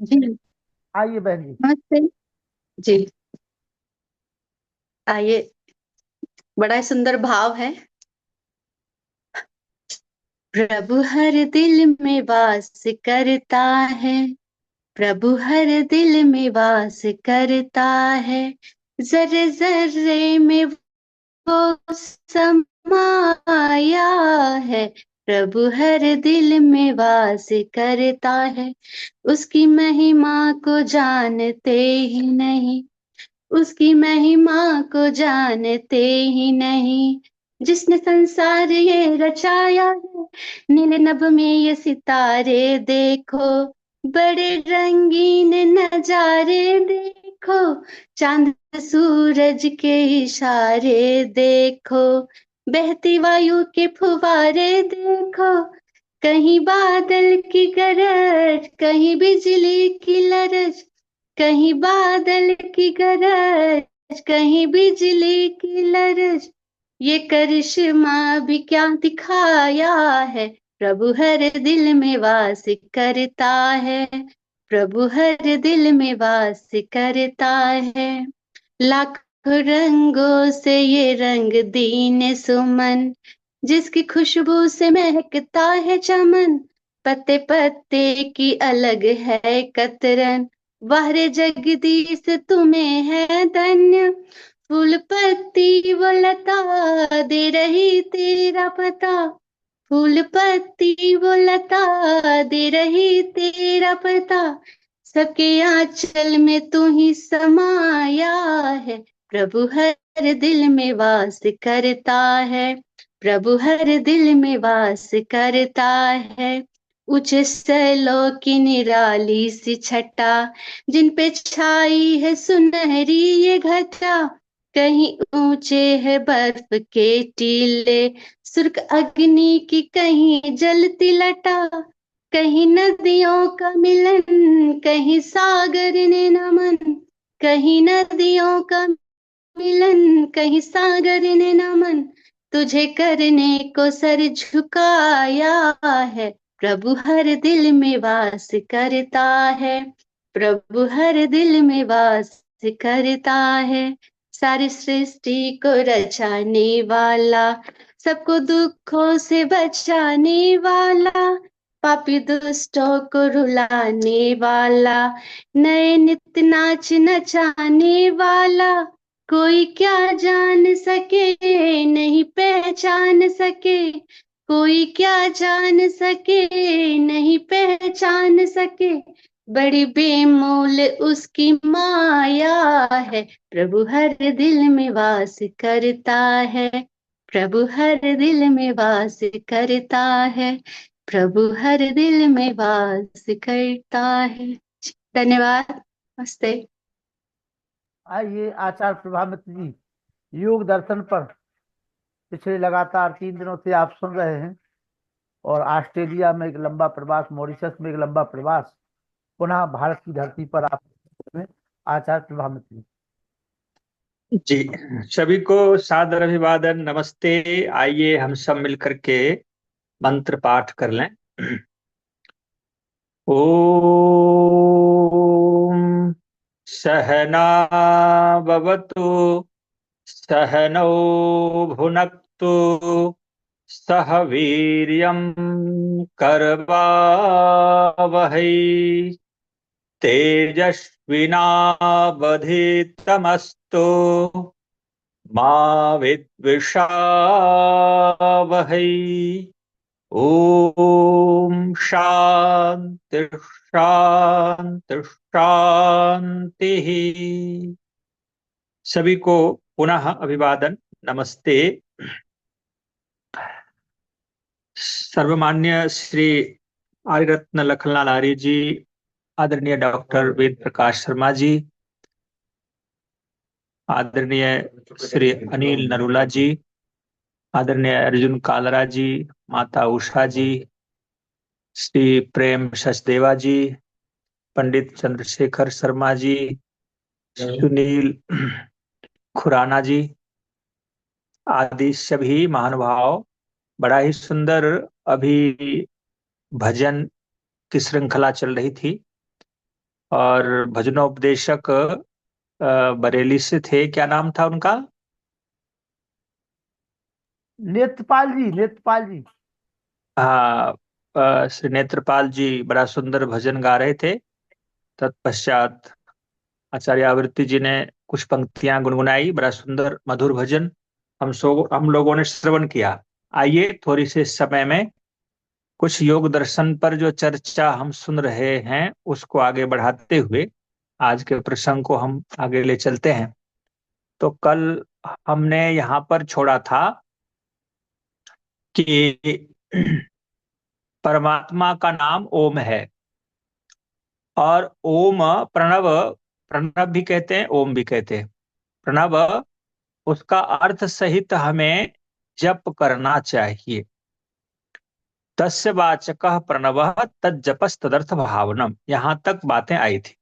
जी। आइए बहन जी। नमस्ते। जी। आइए। बड़ा ही सुंदर भाव है। प्रभु हर दिल में वास करता है। प्रभु हर दिल में वास करता है। जर्रे जर्रे में वो समाया है। प्रभु हर दिल में वास करता है। उसकी महिमा को जानते ही नहीं। उसकी महिमा को जानते ही नहीं। जिसने संसार ये रचाया है। नीले नभ में ये सितारे देखो। बड़े रंगीन नजारे देखो। चांद सूरज के इशारे देखो। बहती वायु के फुवारे देखो। कहीं बादल की गरज, कहीं बिजली की लरज। कहीं बादल की गरज, कहीं बिजली की लरज। ये करिश्मा भी क्या दिखाया है। प्रभु हर दिल में वास करता है। प्रभु हर दिल में वास करता है। लाखों रंगों से ये रंग दीन सुमन। जिसकी खुशबू से महकता है चमन। पत्ते पत्ते की अलग है कतरन। वाह जगदीश तुम्हें है धन्य। फूल पत्ती वो लता दे रही तेरा पता। फूल पत्ती वो लता दे रही तेरा पता। सबके आंचल में तू ही समाया है। प्रभु हर दिल में वास करता है। प्रभु हर दिल में वास करता है। ऊंचे सैलों की निराली सी छटा। जिन पे छाई है सुनहरी ये घटा। कहीं ऊंचे है बर्फ के टीले। सुर्ख अग्नि की कहीं जलती लटा। कहीं नदियों का मिलन, कहीं सागर ने नमन। कहीं नदियों का मिलन, कहीं सागर ने नमन। तुझे करने को सर झुकाया है। प्रभु हर दिल में वास करता है। प्रभु हर दिल में वास करता है। सारी सृष्टि को रचाने वाला। सबको दुखों से बचाने वाला। पापी दुष्टों को रुलाने वाला। नए नित नाच नचाने वाला। कोई क्या जान सके नहीं पहचान सके। कोई क्या जान सके नहीं पहचान सके। बड़ी बेमोल उसकी माया है। प्रभु हर दिल में वास करता है। प्रभु हर दिल में वास करता है। प्रभु हर दिल में वास करता है। धन्यवाद। नमस्ते। आइए आचार्य प्रभामित्र जी, योग दर्शन पर पिछले लगातार 3 दिनों से आप सुन रहे हैं। और ऑस्ट्रेलिया में एक लंबा प्रवास, मॉरिशस में एक लंबा प्रवास, पुनः भारत की धरती पर आप में आचार्य प्रभामित्र जी। जी, सभी को सादर अभिवादन, नमस्ते। आइए हम सब मिलकर के मंत्र पाठ कर लें। ओम सहना भवतु, सहनौ भुनक्तु, सह वीर्यं करवावहै, तेजस्विनावधीतमस्तु मा विद्विषावहै। ओम शांति शांति शांति। सभी को पुनः अभिवादन, नमस्ते। सर्वमान्य श्री आर्यरत्न लखनलाल आर्य जी, आदरणीय डॉक्टर वेद प्रकाश शर्मा जी, आदरणीय श्री अनिल नरूला जी, आदरणीय अर्जुन कालरा जी, माता उषा जी, श्री प्रेम सचदेवा जी, पंडित चंद्रशेखर शर्मा जी, सुनील खुराना जी आदि सभी महानुभाव। बड़ा ही सुंदर अभी भजन की श्रृंखला चल रही थी। और भजनोपदेशक बरेली से थे। क्या नाम था उनका? नेत्रपाल जी, नेत्रपाल जी। हाँ, श्री नेत्रपाल जी बड़ा सुंदर भजन गा रहे थे। तत्पश्चात आचार्य आवृत्ति जी ने कुछ पंक्तियां गुनगुनाई, बड़ा सुंदर मधुर भजन हम लोगों ने श्रवण किया। आइए थोड़ी से समय में कुछ योग दर्शन पर जो चर्चा हम सुन रहे हैं उसको आगे बढ़ाते हुए आज के प्रसंग को हम आगे ले चलते हैं। तो कल हमने यहाँ पर छोड़ा था कि परमात्मा का नाम ओम है, और ओम प्रणव, प्रणव भी कहते हैं ओम भी कहते हैं। प्रणव, उसका अर्थ सहित हमें जप करना चाहिए। तस्य वाचकः प्रणवः तज्जपस् तदर्थ भावनम, यहां तक बातें आई थी।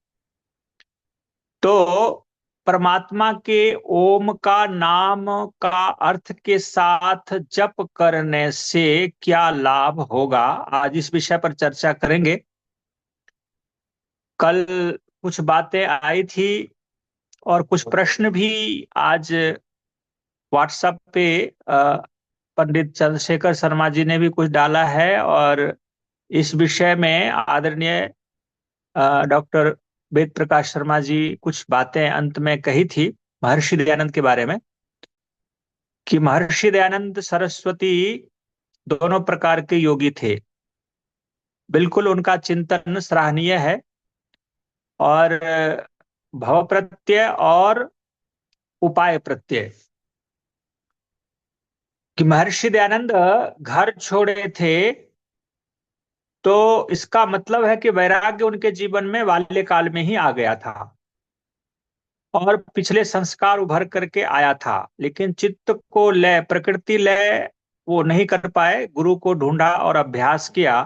तो परमात्मा के ओम का नाम का अर्थ के साथ जप करने से क्या लाभ होगा, आज इस विषय पर चर्चा करेंगे। कल कुछ बातें आई थी और कुछ प्रश्न भी आज व्हाट्सएप पे पंडित चंद्रशेखर शर्मा जी ने भी कुछ डाला है, और इस विषय में आदरणीय डॉक्टर वेद प्रकाश शर्मा जी कुछ बातें अंत में कही थी महर्षि दयानंद के बारे में, कि महर्षि दयानंद सरस्वती दोनों प्रकार के योगी थे। बिल्कुल उनका चिंतन सराहनीय है, और भव प्रत्यय और उपाय प्रत्यय, कि महर्षि दयानंद घर छोड़े थे तो इसका मतलब है कि वैराग्य उनके जीवन में बाल्यकाल में ही आ गया था और पिछले संस्कार उभर करके आया था, लेकिन चित्त को लय, प्रकृति लय वो नहीं कर पाए। गुरु को ढूंढा और अभ्यास किया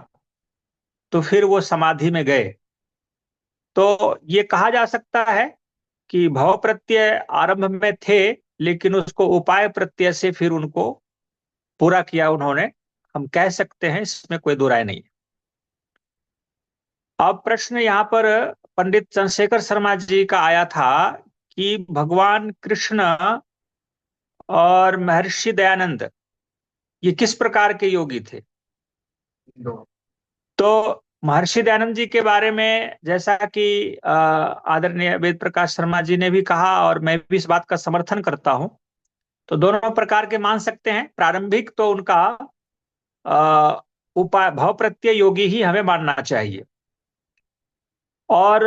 तो फिर वो समाधि में गए। तो ये कहा जा सकता है कि भव प्रत्यय आरंभ में थे, लेकिन उसको उपाय प्रत्यय से फिर उनको पूरा किया उन्होंने, हम कह सकते हैं, इसमें कोई दो राय नहीं। अब प्रश्न यहाँ पर पंडित चंद्रशेखर शर्मा जी का आया था कि भगवान कृष्ण और महर्षि दयानंद ये किस प्रकार के योगी थे। तो महर्षि दयानंद जी के बारे में जैसा कि आदरणीय वेद प्रकाश शर्मा जी ने भी कहा, और मैं भी इस बात का समर्थन करता हूं, तो दोनों प्रकार के मान सकते हैं। प्रारंभिक तो उनका उपाय भव प्रत्यय योगी ही हमें मानना चाहिए, और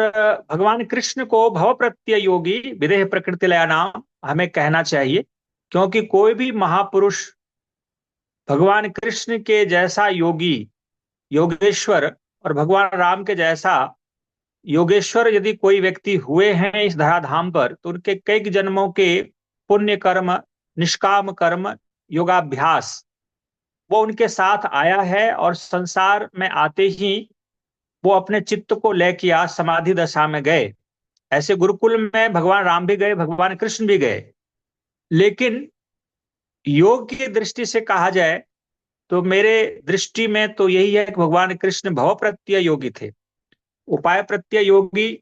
भगवान कृष्ण को भव प्रत्यय योगी विदेह प्रकृति लया नाम हमें कहना चाहिए, क्योंकि कोई भी महापुरुष भगवान कृष्ण के जैसा योगी, योगेश्वर, और भगवान राम के जैसा योगेश्वर यदि कोई व्यक्ति हुए हैं इस धराधाम पर, तो उनके कई जन्मों के पुण्य कर्म, निष्काम कर्म, योगाभ्यास वो उनके साथ आया है, और संसार में आते ही वो अपने चित्त को ले किया समाधि दशा में गए। ऐसे गुरुकुल में भगवान राम भी गए, भगवान कृष्ण भी गए, लेकिन योग की दृष्टि से कहा जाए तो मेरे दृष्टि में तो यही है कि भगवान कृष्ण भव प्रत्यय योगी थे। उपाय प्रत्यय योगी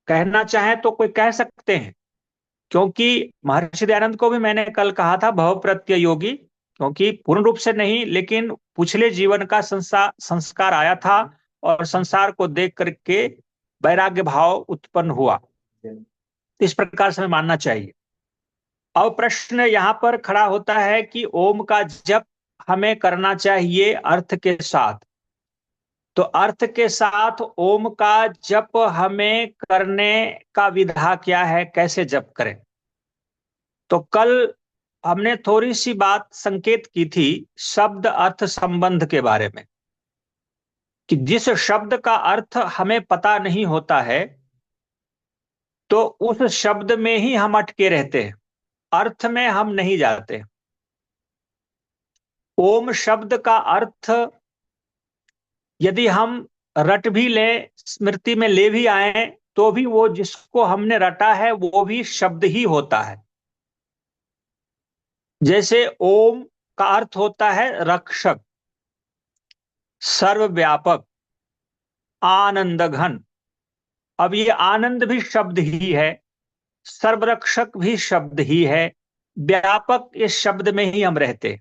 कहना चाहे तो कोई कह सकते हैं, क्योंकि महर्षि दयानंद को भी मैंने कल कहा था भव प्रत्यय योगी, क्योंकि पूर्ण रूप से नहीं, लेकिन पिछले जीवन का संस्कार आया था और संसार को देख करके वैराग्य भाव उत्पन्न हुआ। इस प्रकार से हमें मानना चाहिए। अब प्रश्न यहाँ पर खड़ा होता है कि ओम का जप हमें करना चाहिए अर्थ के साथ। तो अर्थ के साथ ओम का जप हमें करने का विधा क्या है, कैसे जप करें। तो कल हमने थोड़ी सी बात संकेत की थी शब्द अर्थ संबंध के बारे में, कि जिस शब्द का अर्थ हमें पता नहीं होता है तो उस शब्द में ही हम अटके रहते हैं, अर्थ में हम नहीं जाते। ओम शब्द का अर्थ यदि हम रट भी लें, स्मृति में ले भी आए, तो भी वो जिसको हमने रटा है वो भी शब्द ही होता है। जैसे ओम का अर्थ होता है रक्षक, सर्वव्यापक, आनंद घन, अब ये आनंद भी शब्द ही है, सर्वरक्षक भी शब्द ही है, व्यापक इस शब्द में ही हम रहते।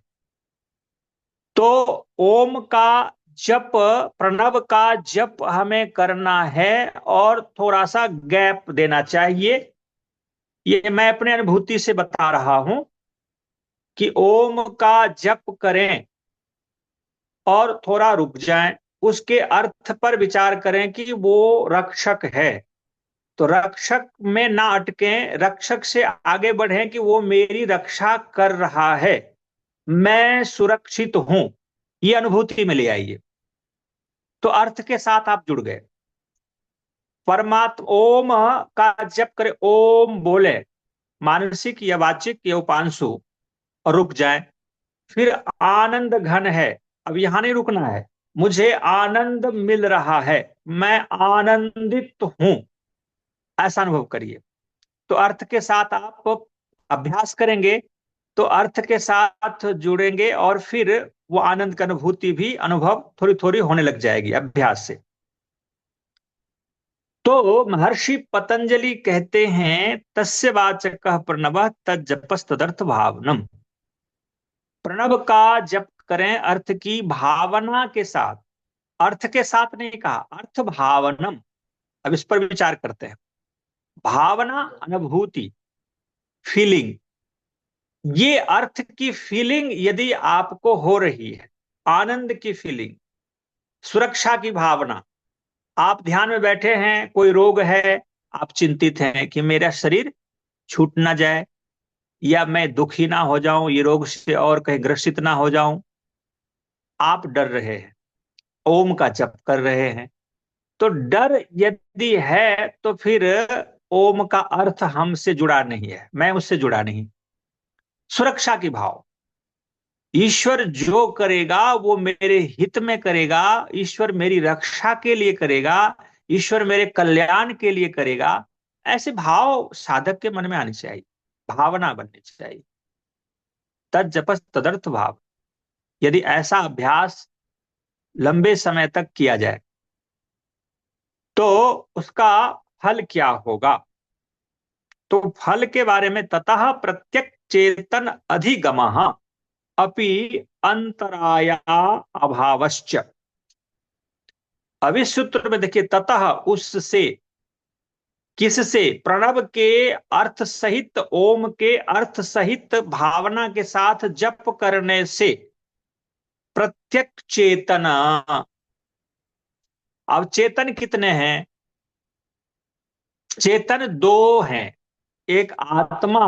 तो ओम का जप, प्रणव का जप हमें करना है और थोड़ा सा गैप देना चाहिए। ये मैं अपने अनुभूति से बता रहा हूं कि ओम का जप करें और थोड़ा रुक जाएं, उसके अर्थ पर विचार करें कि वो रक्षक है, तो रक्षक में ना अटकें, रक्षक से आगे बढ़ें कि वो मेरी रक्षा कर रहा है, मैं सुरक्षित हूं, ये अनुभूति में ले आइए। तो अर्थ के साथ आप जुड़ गए। परमात्मा ओम का जप करे, ओम बोले, मानसिक या वाचिक या उपांशु, और रुक जाए। फिर आनंद घन है, अब यहां नहीं रुकना है, मुझे आनंद मिल रहा है, मैं आनंदित हूं, ऐसा अनुभव करिए। तो अर्थ के साथ आप अभ्यास करेंगे तो अर्थ के साथ जुड़ेंगे और फिर वो आनंद की अनुभूति भी अनुभव थोड़ी थोड़ी होने लग जाएगी अभ्यास से। तो महर्षि पतंजलि कहते हैं तस्य वाचकः प्रणवः तज्जपस् तदर्थ भावनम। प्रणव का जप करें अर्थ की भावना के साथ, अर्थ के साथ नहीं कहा, अर्थ भावनम। अब इस पर विचार करते हैं। भावना अनुभूति, फीलिंग, ये अर्थ की फीलिंग यदि आपको हो रही है, आनंद की फीलिंग, सुरक्षा की भावना, आप ध्यान में बैठे हैं, कोई रोग है, आप चिंतित हैं कि मेरा शरीर छूट ना जाए या मैं दुखी ना हो जाऊं, ये रोग से और कहीं ग्रसित ना हो जाऊं, आप डर रहे हैं, ओम का जप कर रहे हैं। तो डर यदि है तो फिर ओम का अर्थ हमसे जुड़ा नहीं है, मैं उससे जुड़ा नहीं। सुरक्षा की भाव, ईश्वर जो करेगा वो मेरे हित में करेगा, ईश्वर मेरी रक्षा के लिए करेगा, ईश्वर मेरे कल्याण के लिए करेगा, ऐसे भाव साधक के मन में आनी चाहिए, भावना बननी चाहिए। तज्जपस् तदर्थ भाव, यदि ऐसा अभ्यास लंबे समय तक किया जाए तो उसका फल क्या होगा। तो फल के बारे में, ततः प्रत्यक चेतन अधिगमः अपि अंतराया अभावश्च। अब इस सूत्र में देखिए, ततः उससे, किससे, प्रणव के अर्थ सहित, ओम के अर्थ सहित भावना के साथ जप करने से प्रत्यक चेतन। अब चेतन कितने हैं? चेतन दो हैं, एक आत्मा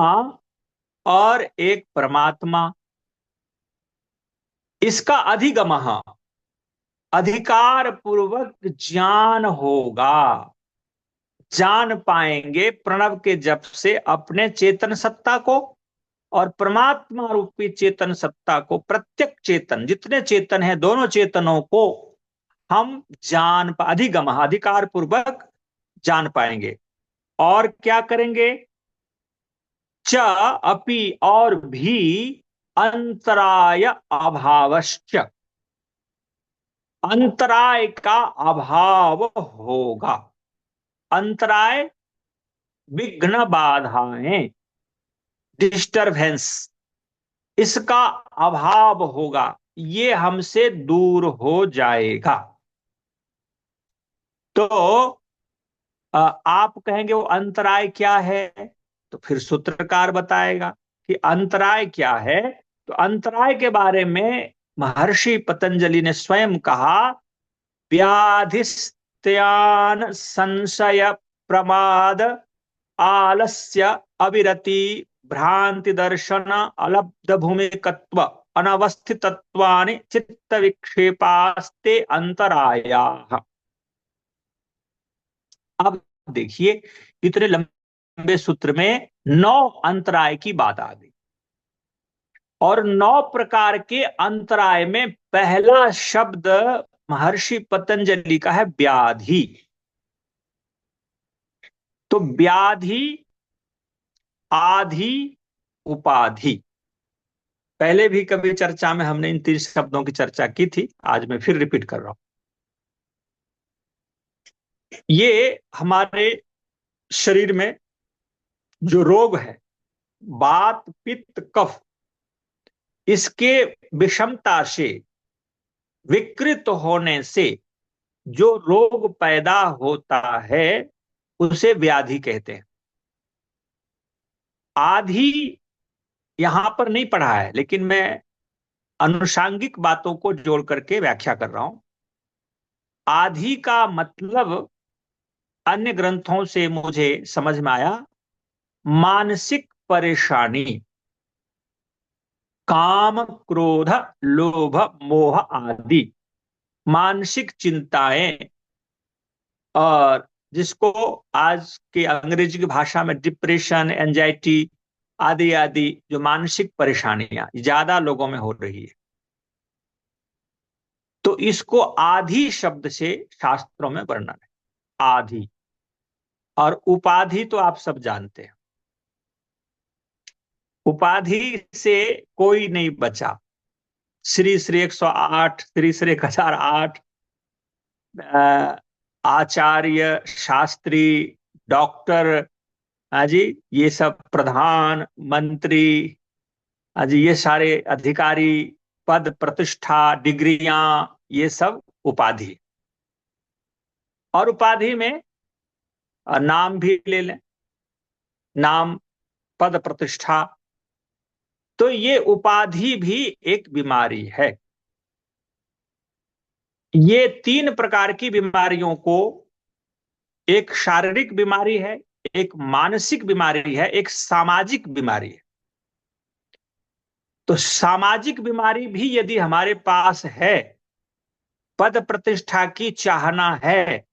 और एक परमात्मा। इसका अधिगमः, अधिकार पूर्वक ज्ञान होगा, जान पाएंगे प्रणव के जप से अपने चेतन सत्ता को और परमात्मा रूपी चेतन सत्ता को। प्रत्येक चेतन, जितने चेतन हैं, दोनों चेतनों को हम अधिगम, अधिकार पूर्वक जान पाएंगे। और क्या करेंगे? च अपि, और भी, अंतराय अभावश्च, अंतराय का अभाव होगा। अंतराय, विघ्न, बाधाएं, डिस्टरबेंस, इसका अभाव होगा, ये हमसे दूर हो जाएगा। तो आप कहेंगे वो अंतराय क्या है, तो फिर सूत्रकार बताएगा कि अंतराय क्या है। तो अंतराय के बारे में महर्षि पतंजलि ने स्वयं कहा, व्याधिस्त्यान संशय प्रमाद आलस्य अविरति भ्रांति दर्शन अलब्ध भूमिकत्व अनवस्थितत्वानि चित्त विक्षेपास्ते अंतरायाः। अब देखिए, इतने लंबे सूत्र में 9 अंतराय की बात आ गई, और 9 प्रकार के अंतराय में पहला शब्द महर्षि पतंजलि का है व्याधि। तो व्याधि, आधि, उपाधि, पहले भी कभी चर्चा में हमने इन 3 शब्दों की चर्चा की थी, आज मैं फिर रिपीट कर रहा हूं। ये हमारे शरीर में जो रोग है, वात पित्त कफ, इसके विषमता से, विकृत होने से जो रोग पैदा होता है उसे व्याधि कहते हैं। आधि यहां पर नहीं पढ़ा है, लेकिन मैं अनुषांगिक बातों को जोड़ करके व्याख्या कर रहा हूं। आधि का मतलब अन्य ग्रंथों से मुझे समझ में आया, मानसिक परेशानी, काम क्रोध लोभ मोह आदि मानसिक चिंताएं, और जिसको आज के अंग्रेजी की भाषा में डिप्रेशन, एंजाइटी आदि आदि जो मानसिक परेशानियां ज्यादा लोगों में हो रही है, तो इसको आधि शब्द से शास्त्रों में वर्णन है। आधि और उपाधि तो आप सब जानते हैं। उपाधि से कोई नहीं बचा। श्री श्री 108, श्री श्री 1008, आचार्य, शास्त्री, डॉक्टर, हाँ जी, ये सब प्रधान मंत्री, हाँ जी, ये सारे अधिकारी, पद प्रतिष्ठा, डिग्रियां, ये सब उपाधि। और उपाधि में नाम भी ले लें, नाम, पद प्रतिष्ठा, तो ये उपाधि भी एक बीमारी है। ये तीन प्रकार की बीमारियों को, एक शारीरिक बीमारी है, एक मानसिक बीमारी है, एक सामाजिक बीमारी है। तो सामाजिक बीमारी भी यदि हमारे पास है, पद प्रतिष्ठा की चाहना है,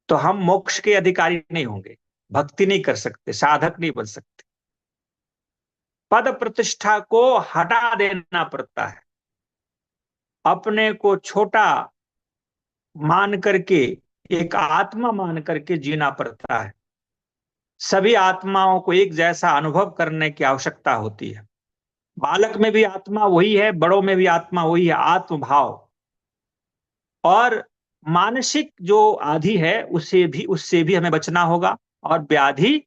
तो हम मोक्ष के अधिकारी नहीं होंगे, भक्ति नहीं कर सकते, साधक नहीं बन सकते। पद प्रतिष्ठा को हटा देना पड़ता है, अपने को छोटा मान करके, एक आत्मा मान करके जीना पड़ता है। सभी आत्माओं को एक जैसा अनुभव करने की आवश्यकता होती है। बालक में भी आत्मा वही है, बड़ों में भी आत्मा वही है, आत्मभाव। और मानसिक जो आधि है उससे भी हमें बचना होगा, और व्याधि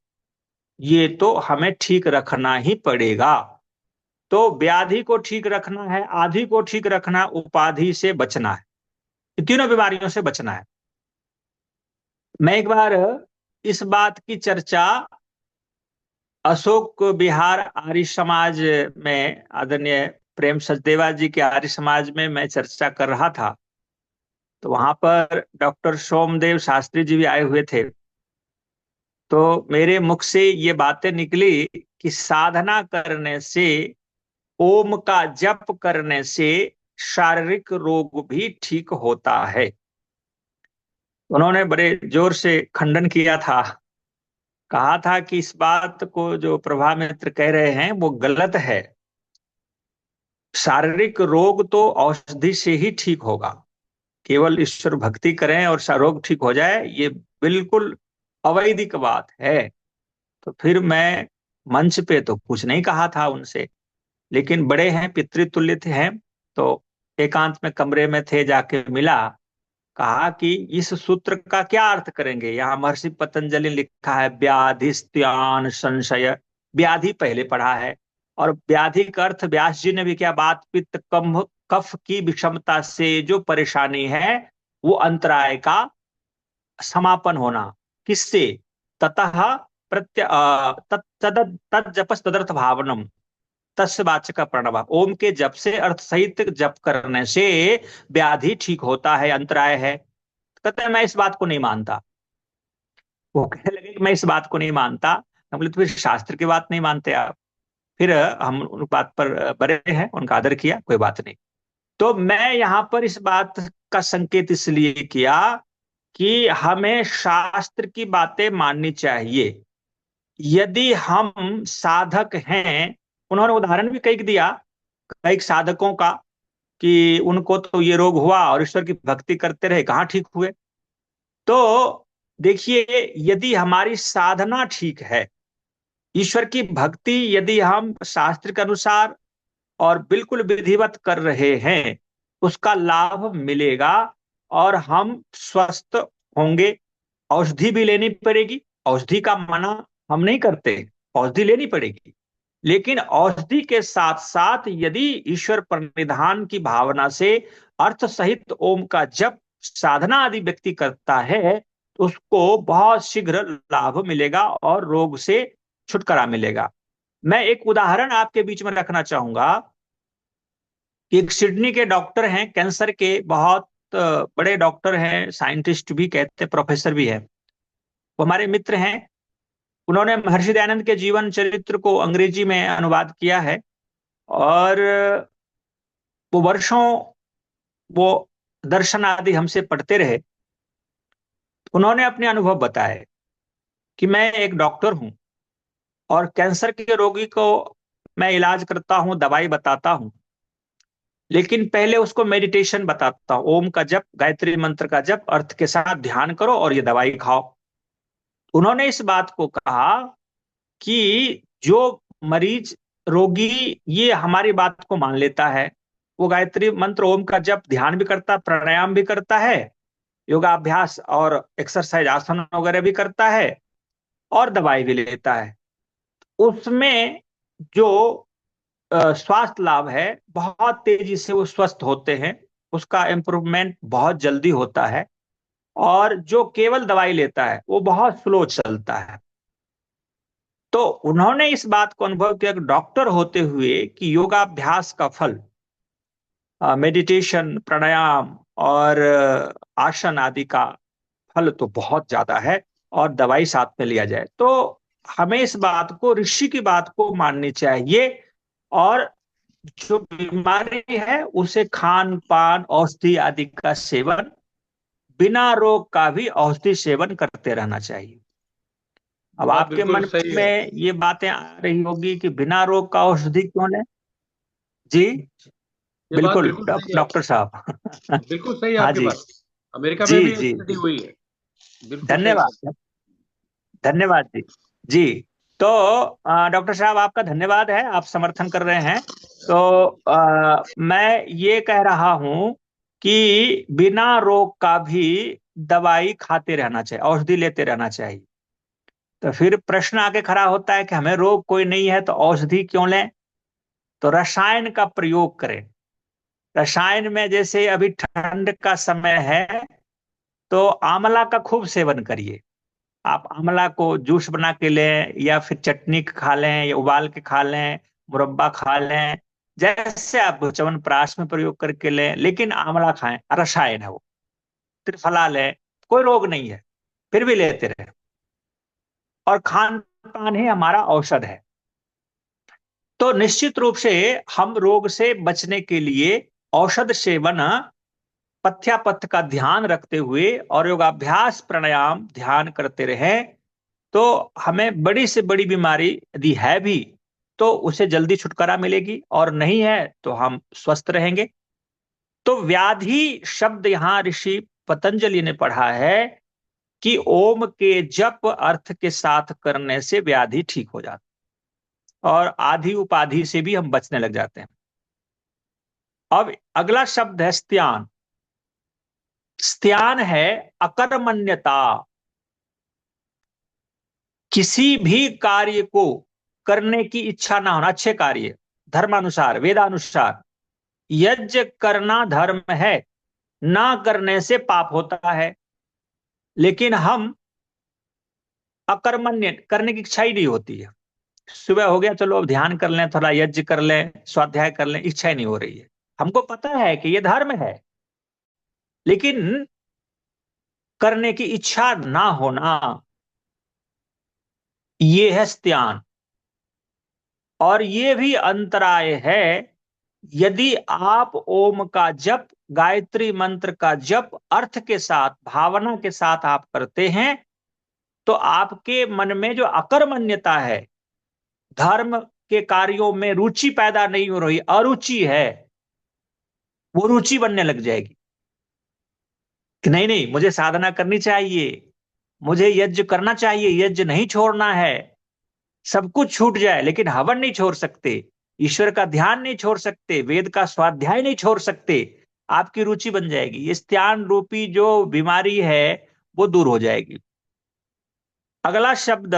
ये तो हमें ठीक रखना ही पड़ेगा। तो व्याधि को ठीक रखना है, आधि को ठीक रखना, उपाधि से बचना है, इन तीनों बीमारियों से बचना है। मैं एक बार इस बात की चर्चा अशोक विहार आर्य समाज में, आदरणीय प्रेम सचदेवा जी के आर्य समाज में मैं चर्चा कर रहा था, तो वहां पर डॉक्टर सोमदेव शास्त्री जी भी आए हुए थे। तो मेरे मुख से ये बातें निकली कि साधना करने से, ओम का जप करने से शारीरिक रोग भी ठीक होता है। उन्होंने बड़े जोर से खंडन किया था, कहा था कि इस बात को जो प्रभा मित्र कह रहे हैं वो गलत है। शारीरिक रोग तो औषधि से ही ठीक होगा, केवल ईश्वर भक्ति करें और रोग ठीक हो जाए, ये बिल्कुल अवैधिक बात है। तो फिर मैं मंच पे तो कुछ नहीं कहा था उनसे, लेकिन बड़े हैं, पितृतुल्य थे हैं, तो एकांत में कमरे में थे, जाके मिला, कहा कि इस सूत्र का क्या अर्थ करेंगे। यहाँ महर्षि पतंजलि ने लिखा है व्याधिस्त्यान संशय, व्याधि पहले पढ़ा है, और व्याधि का अर्थ व्यास जी ने भी क्या, बात पित्त कम कफ की विषमता से जो परेशानी है, वो अंतराय का समापन होना, किससे, ततः तज्जपस तदर्थ भावनम, तस्य वाचक प्रणव, ओम के जप से, अर्थ सहित जप करने से व्याधि ठीक होता है, अंतराय है। कहते हैं मैं इस बात को नहीं मानता। वो कहने लगे कि मैं इस बात को नहीं मानता। हम बोले तो फिर शास्त्र की बात नहीं मानते आप। फिर हम उन बात पर बड़े हैं, उनका आदर किया, कोई बात नहीं। तो मैं यहाँ पर इस बात का संकेत इसलिए किया कि हमें शास्त्र की बातें माननी चाहिए। यदि हम साधक हैं, उन्होंने उदाहरण भी कई दिया, कई साधकों का, कि उनको तो ये रोग हुआ और ईश्वर की भक्ति करते रहे, कहाँ ठीक हुए। तो देखिए, यदि हमारी साधना ठीक है, ईश्वर की भक्ति यदि हम शास्त्र के अनुसार और बिल्कुल विधिवत कर रहे हैं, उसका लाभ मिलेगा और हम स्वस्थ होंगे, औषधि भी लेनी पड़ेगी। औषधि का मना हम नहीं करते, औषधि लेनी पड़ेगी, लेकिन औषधि के साथ साथ यदि ईश्वर प्रणिधान की भावना से अर्थ सहित ओम का जप साधना आदि व्यक्ति करता है तो उसको बहुत शीघ्र लाभ मिलेगा और रोग से छुटकारा मिलेगा। मैं एक उदाहरण आपके बीच में रखना चाहूंगा कि एक सिडनी के डॉक्टर हैं, कैंसर के बहुत बड़े डॉक्टर हैं, साइंटिस्ट भी कहते हैं, प्रोफेसर भी है, वो हमारे मित्र हैं। उन्होंने महर्षि दयानंद के जीवन चरित्र को अंग्रेजी में अनुवाद किया है और वो वर्षों वो दर्शन आदि हमसे पढ़ते रहे। उन्होंने अपने अनुभव बताए कि मैं एक डॉक्टर हूं और कैंसर के रोगी को मैं इलाज करता हूं, दवाई बताता हूं, लेकिन पहले उसको मेडिटेशन बताता हूं, ओम का जप, गायत्री मंत्र का जप, अर्थ के साथ ध्यान करो और ये दवाई खाओ। उन्होंने इस बात को कहा कि जो मरीज, रोगी ये हमारी बात को मान लेता है, वो गायत्री मंत्र ओम का जप ध्यान भी करता, प्राणायाम भी करता है, योगाभ्यास और एक्सरसाइज आसन वगैरह भी करता है और दवाई भी लेता है, उसमें जो स्वास्थ्य लाभ है बहुत तेजी से वो स्वस्थ होते हैं, उसका इम्प्रूवमेंट बहुत जल्दी होता है। और जो केवल दवाई लेता है वो बहुत स्लो चलता है। तो उन्होंने इस बात को अनुभव किया कि डॉक्टर होते हुए कि योगाभ्यास का फल, मेडिटेशन, प्राणायाम और आसन आदि का फल तो बहुत ज्यादा है और दवाई साथ में लिया जाए तो हमें इस बात को, ऋषि की बात को माननी चाहिए। और जो बीमारी है उसे खान पान, औषधि आदि का सेवन, बिना रोग का भी औषधि सेवन करते रहना चाहिए। अब बात आपके बिल्कुल मन सही है। में ये बातें आ रही होगी कि बिना रोग का औषधि क्यों लें? जी ये बात बिल्कुल बिल्कुल सही है डॉक्टर साहब। बिल्कुल सही है हाँ आपकी जी। बात। अमेरिका में जी भी जी स्टडी जी, हुई है। बिल्कुल सही बात। धन्यवाद, धन्यवाद जी। जी, तो डॉक्टर साहब आपका धन्यवाद है, आप समर्थन कर रहे हैं। तो मैं ये कह रहा हूं कि बिना रोग का भी दवाई खाते रहना चाहिए, औषधि लेते रहना चाहिए। तो फिर प्रश्न आगे खड़ा होता है कि हमें रोग कोई नहीं है तो औषधि क्यों लें? तो रसायन का प्रयोग करें। रसायन में जैसे अभी ठंड का समय है तो आंवला का खूब सेवन करिए। आप आंवला को जूस बना के लें या फिर चटनी खा लें या उबाल के खा लें, मुरब्बा खा लें, जैसे आप च्यवनप्राश में प्रयोग करके लें, लेकिन आंवला खाएं, रसायन है वो। त्रिफला लें, कोई रोग नहीं है, फिर भी लेते रहे। और खान पान ही हमारा औषध है। तो निश्चित रूप से हम रोग से बचने के लिए औषध सेवन, पथ्यापथ का ध्यान रखते हुए और योगाभ्यास, प्राणायाम, ध्यान करते रहें तो हमें बड़ी से बड़ी बीमारी यदि है भी तो उसे जल्दी छुटकारा मिलेगी, और नहीं है तो हम स्वस्थ रहेंगे। तो व्याधि शब्द यहां ऋषि पतंजलि ने पढ़ा है कि ओम के जप अर्थ के साथ करने से व्याधि ठीक हो जाती और आधि उपाधि से भी हम बचने लग जाते हैं। अब अगला शब्द है स्त्यान। स्त्यान है अकर्मण्यता। किसी भी कार्य को करने की इच्छा ना होना, अच्छे कार्य, धर्मानुसार, वेदानुसार यज्ञ करना धर्म है, ना करने से पाप होता है। लेकिन हम अकर्मण्य, करने की इच्छा ही नहीं होती है। सुबह हो गया, चलो अब ध्यान कर लें, थोड़ा यज्ञ कर लें, स्वाध्याय कर लें, इच्छा ही नहीं हो रही है। हमको पता है कि ये धर्म है, लेकिन करने की इच्छा ना होना, ये है स्त्यान। और ये भी अंतराय है। यदि आप ओम का जप, गायत्री मंत्र का जप अर्थ के साथ, भावना के साथ आप करते हैं तो आपके मन में जो अकर्मण्यता है, धर्म के कार्यों में रुचि पैदा नहीं हो रही, अरुचि है, वो रुचि बनने लग जाएगी कि नहीं नहीं, मुझे साधना करनी चाहिए, मुझे यज्ञ करना चाहिए, यज्ञ नहीं छोड़ना है। सब कुछ छूट जाए लेकिन हवन नहीं छोड़ सकते, ईश्वर का ध्यान नहीं छोड़ सकते, वेद का स्वाध्याय नहीं छोड़ सकते, आपकी रुचि बन जाएगी। ये स्त्यान रूपी जो बीमारी है वो दूर हो जाएगी। अगला शब्द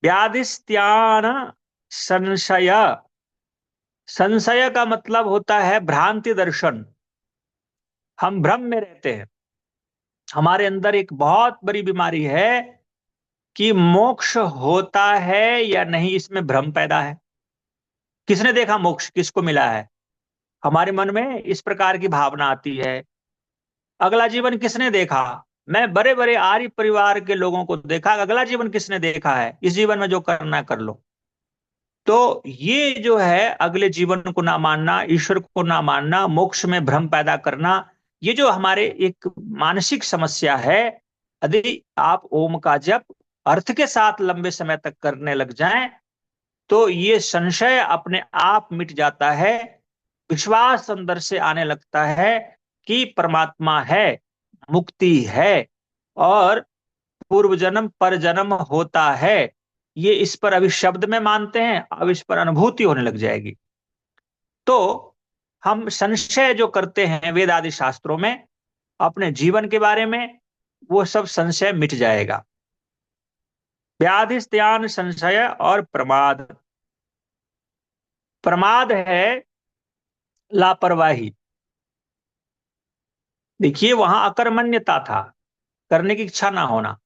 व्याधिस्त्यान संशय। संशय का मतलब होता है भ्रांति दर्शन। हम भ्रम में रहते हैं। हमारे अंदर एक बहुत बड़ी बीमारी है कि मोक्ष होता है या नहीं, इसमें भ्रम पैदा है। किसने देखा मोक्ष किसको मिला है? हमारे मन में इस प्रकार की भावना आती है। अगला जीवन किसने देखा? मैं बड़े बड़े आर्य परिवार के लोगों को देखा। अगला जीवन किसने देखा है? इस जीवन में जो करना है कर लो। तो ये जो है अगले जीवन को ना मानना, ईश्वर को ना मानना, मोक्ष में भ्रम पैदा करना, ये जो हमारे एक मानसिक समस्या है, यदि आप ओम का जप अर्थ के साथ लंबे समय तक करने लग जाएं तो ये संशय अपने आप मिट जाता है। विश्वास अंदर से आने लगता है कि परमात्मा है, मुक्ति है और पूर्व जन्म पर जन्म होता है। ये इस पर अभी शब्द में मानते हैं, अब इस पर अनुभूति होने लग जाएगी। तो हम संशय जो करते हैं वेद आदि शास्त्रों में अपने जीवन के बारे में, वो सब संशय मिट जाएगा। व्याधि स्त्यान संशय और प्रमाद। प्रमाद है लापरवाही। देखिए वहां अकर्मण्यता था, करने की इच्छा ना होना,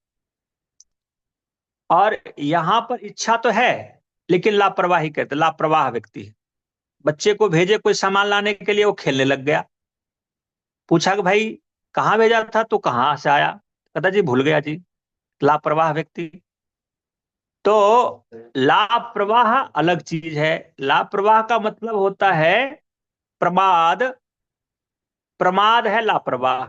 और यहां पर इच्छा तो है लेकिन लापरवाही कहते, लापरवाह व्यक्ति है। बच्चे को भेजे कोई सामान लाने के लिए, वो खेलने लग गया। पूछा कि भाई कहाँ भेजा था? तो कहाँ से आया? कहता जी भूल गया जी। लापरवाह व्यक्ति। तो लापरवाह अलग चीज है। लापरवाह का मतलब होता है प्रमाद। प्रमाद है लापरवाह।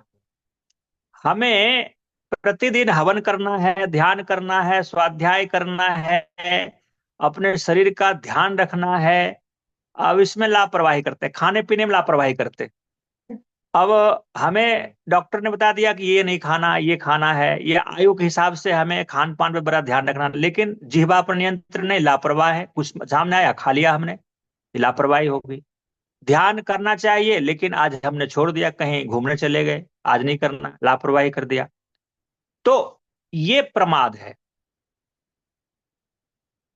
हमें प्रतिदिन हवन करना है, ध्यान करना है, स्वाध्याय करना है, अपने शरीर का ध्यान रखना है। अब इसमें लापरवाही करते हैं, खाने पीने में लापरवाही करते हैं। अब हमें डॉक्टर ने बता दिया कि ये नहीं खाना, ये खाना है, ये आयु के हिसाब से हमें खान पान पे बड़ा ध्यान रखना, लेकिन जिह्वा पर नियंत्रण नहीं, लापरवाह है। कुछ सामने आया खा लिया हमने, ये लापरवाही हो गई। ध्यान करना चाहिए लेकिन आज हमने छोड़ दिया, कहीं घूमने चले गए, आज नहीं करना, लापरवाही कर दिया। तो ये प्रमाद है।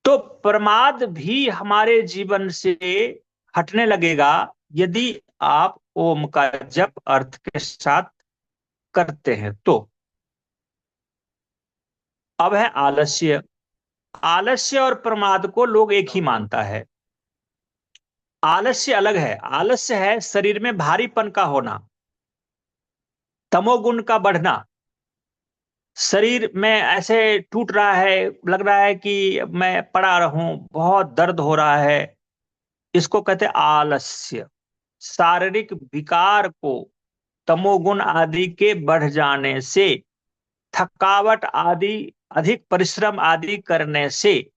तो प्रमाद भी हमारे जीवन से हटने लगेगा यदि आप ओम का जप अर्थ के साथ करते हैं तो। अब है आलस्य। आलस्य और प्रमाद को लोग एक ही मानता है। आलस्य अलग है। आलस्य है शरीर में भारीपन का होना, तमोगुण का बढ़ना। शरीर में ऐसे टूट रहा है, लग रहा है कि मैं पड़ा रहूं, बहुत दर्द हो रहा है, इसको कहते हैं आलस्य। शारीरिक विकार को तमोगुण आदि के बढ़ जाने से, थकावट आदि, अधिक परिश्रम आदि करने से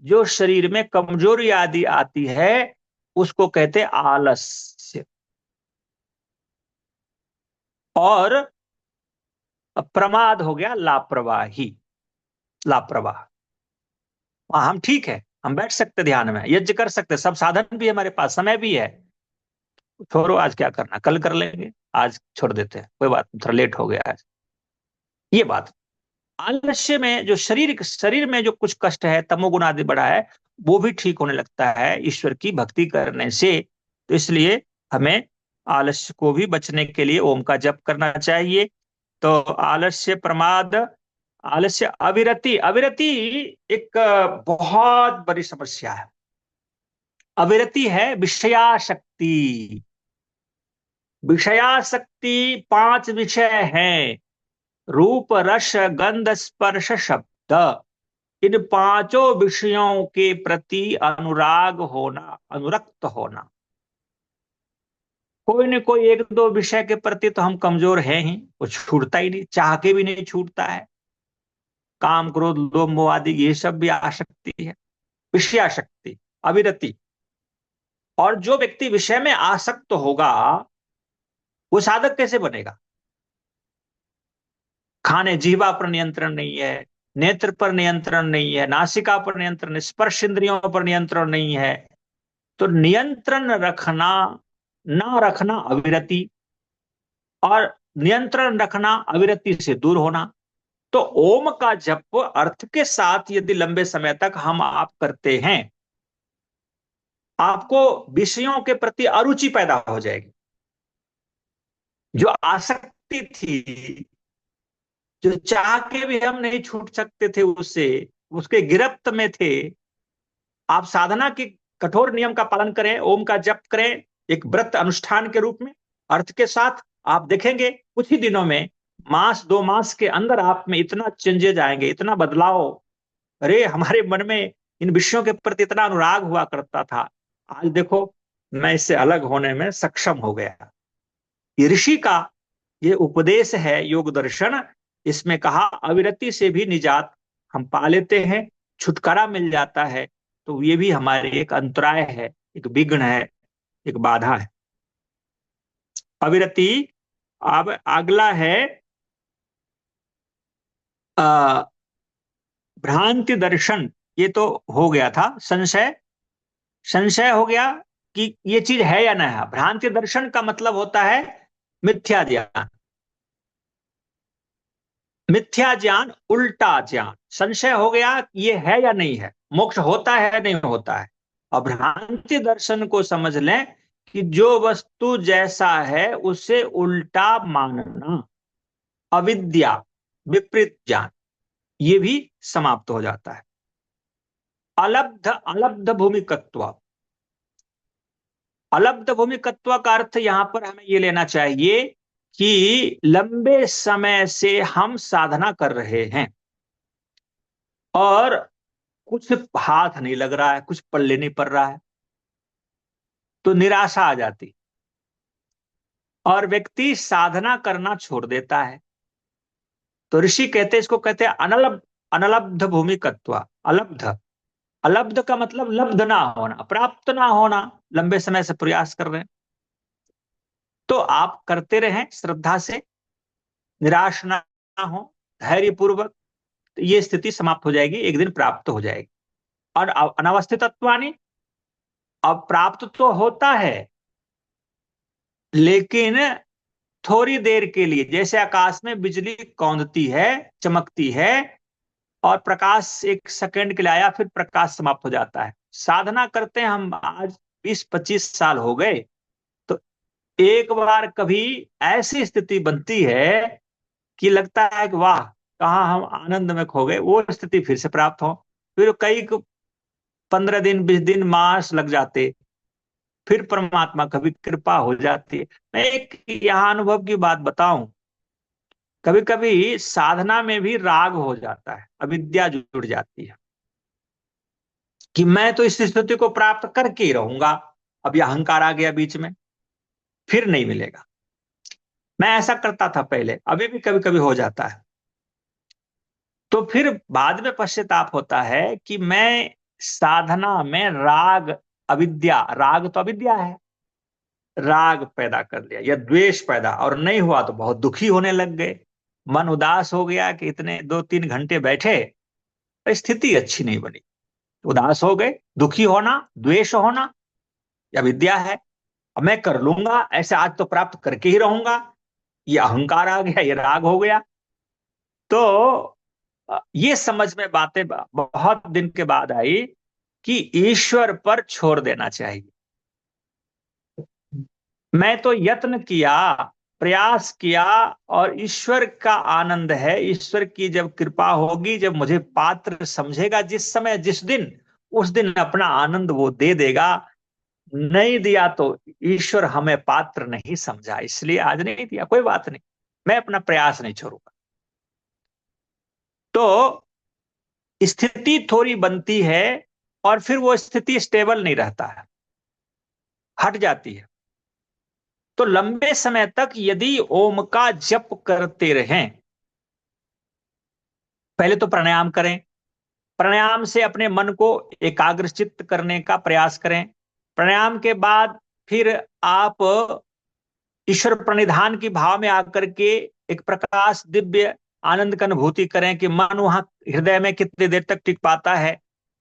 जो शरीर में कमजोरी आदि आती है उसको कहते हैं आलस्य। और प्रमाद हो गया लापरवाही, लापरवाह। हम ठीक है, हम बैठ सकते ध्यान में, यज्ञ कर सकते, सब साधन भी है हमारे पास, समय भी है, छोड़ो आज क्या करना, कल कर लेंगे, आज छोड़ देते हैं, कोई बात नहीं, थोड़ा लेट हो गया आज। ये बात आलस्य में जो शरीर में जो कुछ कष्ट है, तमोगुण आदि बढ़ा है, वो भी ठीक होने लगता है ईश्वर की भक्ति करने से। तो इसलिए हमें आलस्य को भी बचने के लिए ओम का जप करना चाहिए। तो आलस्य, प्रमाद, आलस्य, अविरति। अविरति एक बहुत बड़ी समस्या है। अविरति है विषयाशक्ति। विषयाशक्ति 5 विषय हैं: रूप, रस, गंध, स्पर्श, शब्द। इन 5 विषयों के प्रति अनुराग होना, अनुरक्त होना। कोई न कोई 1-2 विषय के प्रति तो हम कमजोर हैं ही, वो छूटता ही नहीं, चाह के भी नहीं छूटता है। काम, क्रोध, लोभ, मोह आदि ये सब भी आसक्ति है, विषयाशक्ति, अविरति। और जो व्यक्ति विषय में आसक्त होगा वो साधक कैसे बनेगा? खाने, जीवा पर नियंत्रण नहीं है, नेत्र पर नियंत्रण नहीं है, नासिका पर नियंत्रण नहीं, स्पर्श इंद्रियों पर नियंत्रण नहीं है। तो नियंत्रण रखना ना रखना अविरति। और नियंत्रण रखना, अविरति से दूर होना। तो ओम का जप अर्थ के साथ यदि लंबे समय तक हम आप करते हैं, आपको विषयों के प्रति अरुचि पैदा हो जाएगी। जो आसक्ति थी, जो चाह के भी हम नहीं छूट सकते थे उससे, उसके गिरफ्त में थे, आप साधना के कठोर नियम का पालन करें, ओम का जप करें एक व्रत अनुष्ठान के रूप में अर्थ के साथ, आप देखेंगे कुछ ही दिनों में, मास 2 मास के अंदर आप में इतना चेंजेज आएंगे, इतना बदलाव। अरे हमारे मन में इन विषयों के प्रति इतना अनुराग हुआ करता था, आज देखो मैं इससे अलग होने में सक्षम हो गया। ये ऋषि का ये उपदेश है योग दर्शन। इसमें कहा अविरति से भी निजात हम पा लेते हैं, छुटकारा मिल जाता है। तो ये भी हमारे एक अंतराय है, एक विघ्न है, एक बाधा है अविरति। अब अगला है भ्रांति दर्शन। ये तो हो गया था। संशय, संशय हो गया कि ये चीज है या नहीं है। भ्रांति दर्शन का मतलब होता है मिथ्या ज्ञान, मिथ्या ज्ञान, उल्टा ज्ञान। संशय हो गया ये है या नहीं है, मोक्ष होता है नहीं होता है। और भ्रांति दर्शन को समझ लें कि जो वस्तु जैसा है उसे उल्टा मानना, अविद्या, विपरीत ज्ञान, ये भी समाप्त हो जाता है। अलब्ध, अलब्ध भूमिकत्व। अलब्ध भूमिकत्व का अर्थ यहां पर हमें ये लेना चाहिए कि लंबे समय से हम साधना कर रहे हैं और कुछ हाथ नहीं लग रहा है, कुछ पल्ले नहीं पड़ रहा है, तो निराशा आ जाती और व्यक्ति साधना करना छोड़ देता है। तो ऋषि कहते हैं, इसको कहते हैं अनलब्ध, अनलब्ध भूमिकत्व। अलब्ध, अलब्ध का मतलब लब्ध ना होना, प्राप्त ना होना, लंबे समय से प्रयास कर रहे हैं। तो आप करते रहें श्रद्धा से, निराश ना हो, धैर्य पूर्वक, तो ये स्थिति समाप्त हो जाएगी, एक दिन प्राप्त हो जाएगी। और अनवस्थितत्वानि, अब प्राप्त तो होता है लेकिन थोड़ी देर के लिए, जैसे आकाश में बिजली कौंधती है, चमकती है और प्रकाश एक सेकंड के लिए आया, फिर प्रकाश समाप्त हो जाता है। साधना करते हैं हम आज 20-25 साल हो गए, तो एक बार कभी ऐसी स्थिति बनती है कि लगता है कि वाह कहाँ हम आनंद में खो गए, वो स्थिति फिर से प्राप्त हो। फिर कई 15 दिन, 20 दिन, मास लग जाते, फिर परमात्मा कभी कृपा हो जाती है। मैं एक यहाँ अनुभव की बात बताऊं, कभी कभी साधना में भी राग हो जाता है, अविद्या जुड़ जाती है कि मैं तो इस स्थिति को प्राप्त करके ही रहूंगा, अब यह अहंकार आ गया बीच में, फिर नहीं मिलेगा। मैं ऐसा करता था पहले, अभी भी कभी कभी हो जाता है। तो फिर बाद में पश्चाताप होता है कि मैं साधना में राग, अविद्या, राग तो अविद्या है, राग पैदा कर लिया या द्वेष पैदा, और नहीं हुआ तो बहुत दुखी होने लग गए, मन उदास हो गया कि इतने 2-3 घंटे बैठे, स्थिति अच्छी नहीं बनी, उदास हो गए। दुखी होना, द्वेष होना, या विद्या है। अब मैं कर लूंगा ऐसे, आज तो प्राप्त करके ही रहूंगा, ये अहंकार आ गया, ये राग हो गया। तो ये समझ में बातें बहुत दिन के बाद आई कि ईश्वर पर छोड़ देना चाहिए। मैं तो यत्न किया, प्रयास किया, और ईश्वर का आनंद है, ईश्वर की जब कृपा होगी, जब मुझे पात्र समझेगा जिस समय, जिस दिन, उस दिन अपना आनंद वो दे देगा। नहीं दिया तो ईश्वर हमें पात्र नहीं समझा, इसलिए आज नहीं दिया, कोई बात नहीं, मैं अपना प्रयास नहीं छोड़ूंगा। तो स्थिति थोड़ी बनती है और फिर वो स्थिति स्टेबल नहीं रहता है, हट जाती है। तो लंबे समय तक यदि ओम का जप करते रहें, पहले तो प्राणायाम करें, प्राणायाम से अपने मन को एकाग्रचित्त करने का प्रयास करें। प्राणायाम के बाद फिर आप ईश्वर प्रणिधान की भाव में आकर के एक प्रकाश, दिव्य आनंद की अनुभूति करें कि मन वहां हृदय में कितनी देर तक टिक पाता है।